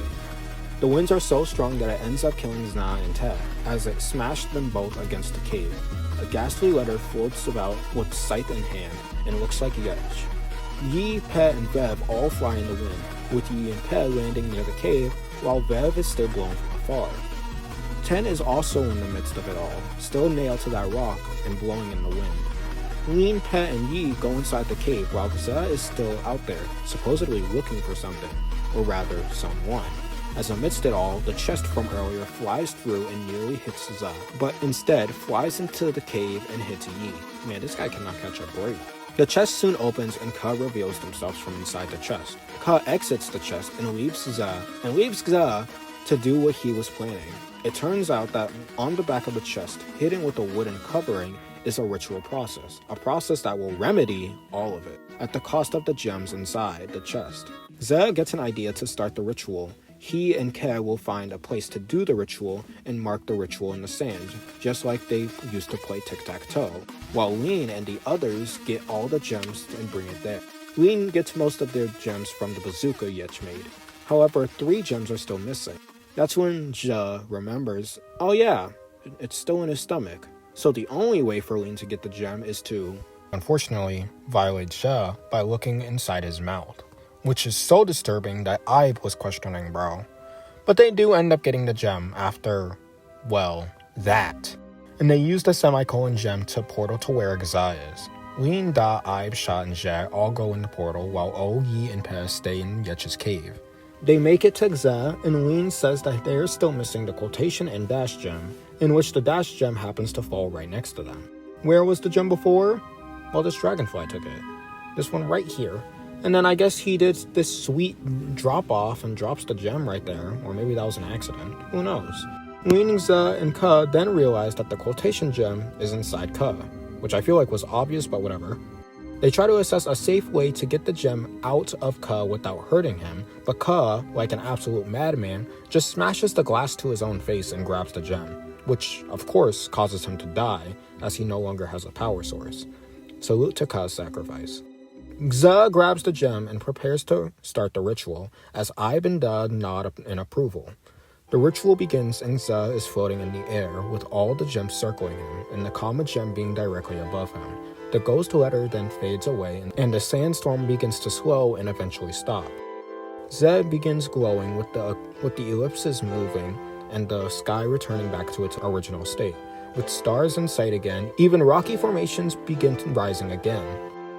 The winds are so strong that it ends up killing Zna and Ted, as it smashed them both against the cave. A ghastly letter floats about with scythe in hand, and looks like Yetch. Yi, Pet, and Vev all fly in the wind, with Yi and Pet landing near the cave, while Vev is still blown from afar. Ten is also in the midst of it all, still nailed to that rock and blowing in the wind. Lean, Pet, and Yi go inside the cave while Gza is still out there, supposedly looking for something, or rather, someone. As amidst it all, the chest from earlier flies through and nearly hits Gza, but instead flies into the cave and hits Yi. Man, this guy cannot catch a break. The chest soon opens and Ka reveals themselves from inside the chest. Ka exits the chest and leaves Gza to do what he was planning. It turns out that on the back of the chest, hidden with a wooden covering, is a ritual process. A process that will remedy all of it, at the cost of the gems inside the chest. Gza gets an idea to start the ritual. He and Ke will find a place to do the ritual and mark the ritual in the sand, just like they used to play tic-tac-toe, while Lean and the others get all the gems and bring it there. Lean gets most of their gems from the bazooka Yetch made. However, 3 gems are still missing. That's when Ja remembers, oh yeah, it's still in his stomach. So the only way for Lean to get the gem is to, unfortunately, violate Ja by looking inside his mouth, which is so disturbing that I was questioning, bro. But they do end up getting the gem after, well, that. And they use the semicolon gem to portal to where Gza is. Lean, Da, Ibe, Sha, and Ja all go in the portal, while O, Yi, and Pez stay in Yetch's cave. They make it to Gza, and Lean says that they are still missing the quotation and dash gem, in which the dash gem happens to fall right next to them. Where was the gem before? Well, this dragonfly took it. This one right here. And then I guess he did this sweet drop off and drops the gem right there, or maybe that was an accident. Who knows? Lean, Gza, and Ka then realize that the quotation gem is inside Ka, which I feel like was obvious, but whatever. They try to assess a safe way to get the gem out of Ka without hurting him, but Ka, like an absolute madman, just smashes the glass to his own face and grabs the gem, which, of course, causes him to die, as he no longer has a power source. Salute to Ka's sacrifice. Gza grabs the gem and prepares to start the ritual, as Ibe and Da nod in approval. The ritual begins and Gza is floating in the air, with all the gems circling him, and the Kama gem being directly above him. The ghost letter then fades away, and the sandstorm begins to slow and eventually stop. Zed begins glowing with the ellipses moving, and the sky returning back to its original state. With stars in sight again, even rocky formations begin rising again.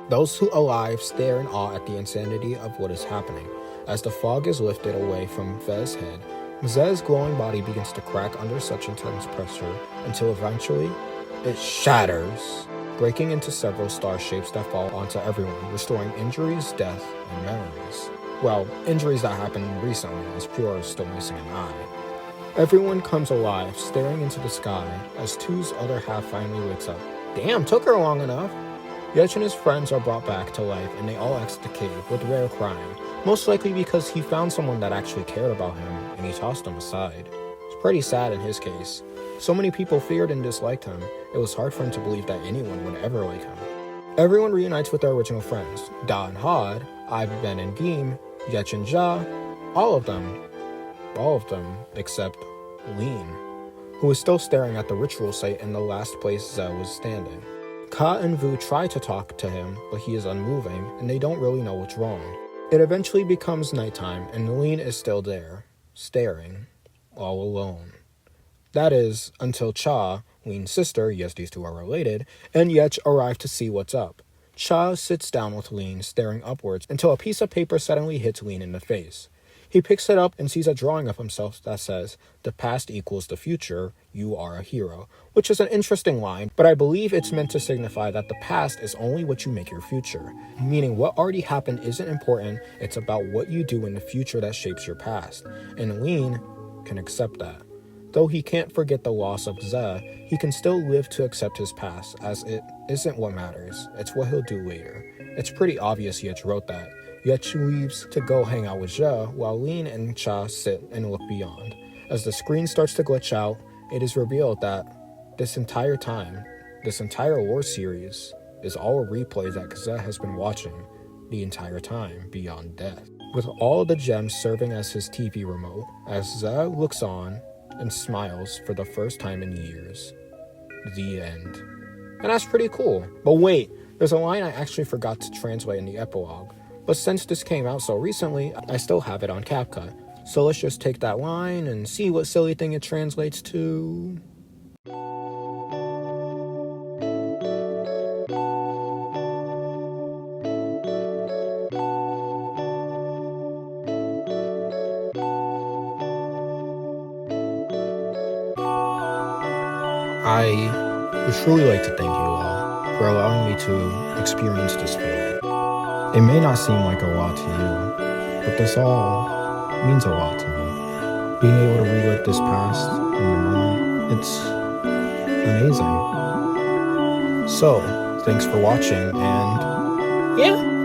Those who alive stare in awe at the insanity of what is happening. As the fog is lifted away from Vez's head, Zed's glowing body begins to crack under such intense pressure until eventually it shatters, breaking into several star shapes that fall onto everyone, restoring injuries, death, and memories. Well, injuries that happened recently, as Pure is still missing an eye. Everyone comes alive, staring into the sky, as Two's other half finally wakes up. Damn, took her long enough. Yetch and his friends are brought back to life, and they all exit the cave, with Rare crying, most likely because he found someone that actually cared about him, and he tossed them aside. It's pretty sad in his case. So many people feared and disliked him, it was hard for him to believe that anyone would ever like him. Everyone reunites with their original friends, Da and Hod, Ibe, Ben, and Geem, Yetch and Ja, all of them, except Lean, who is still staring at the ritual site in the last place Zed was standing. Ka and Vu try to talk to him, but he is unmoving, and they don't really know what's wrong. It eventually becomes nighttime, and Lean is still there, staring, all alone. That is, until Cha, Lean's sister, yes, these two are related, and Yetch arrive to see what's up. Cha sits down with Lean, staring upwards, until a piece of paper suddenly hits Lean in the face. He picks it up and sees a drawing of himself that says, "The past equals the future, you are a hero," which is an interesting line, but I believe it's meant to signify that the past is only what you make your future, meaning what already happened isn't important, it's about what you do in the future that shapes your past, and Lean can accept that. Though he can't forget the loss of Ze, he can still live to accept his past, as it isn't what matters, it's what he'll do later. It's pretty obvious Yich wrote that. Yich leaves to go hang out with Ze, while Lin and Cha sit and look beyond. As the screen starts to glitch out, it is revealed that this entire war series, is all a replay that Ze has been watching the entire time beyond death. With all the gems serving as his TV remote, as Ze looks on and smiles for the first time in years. The end. And that's pretty cool. But wait, there's a line I actually forgot to translate in the epilogue. But since this came out so recently, I still have it on CapCut. So let's just take that line and see what silly thing it translates to. I would truly like to thank you all for allowing me to experience this feeling. It may not seem like a lot to you, but this all means a lot to me. Being able to relive this past in the moment, it's amazing. So, thanks for watching, and yeah.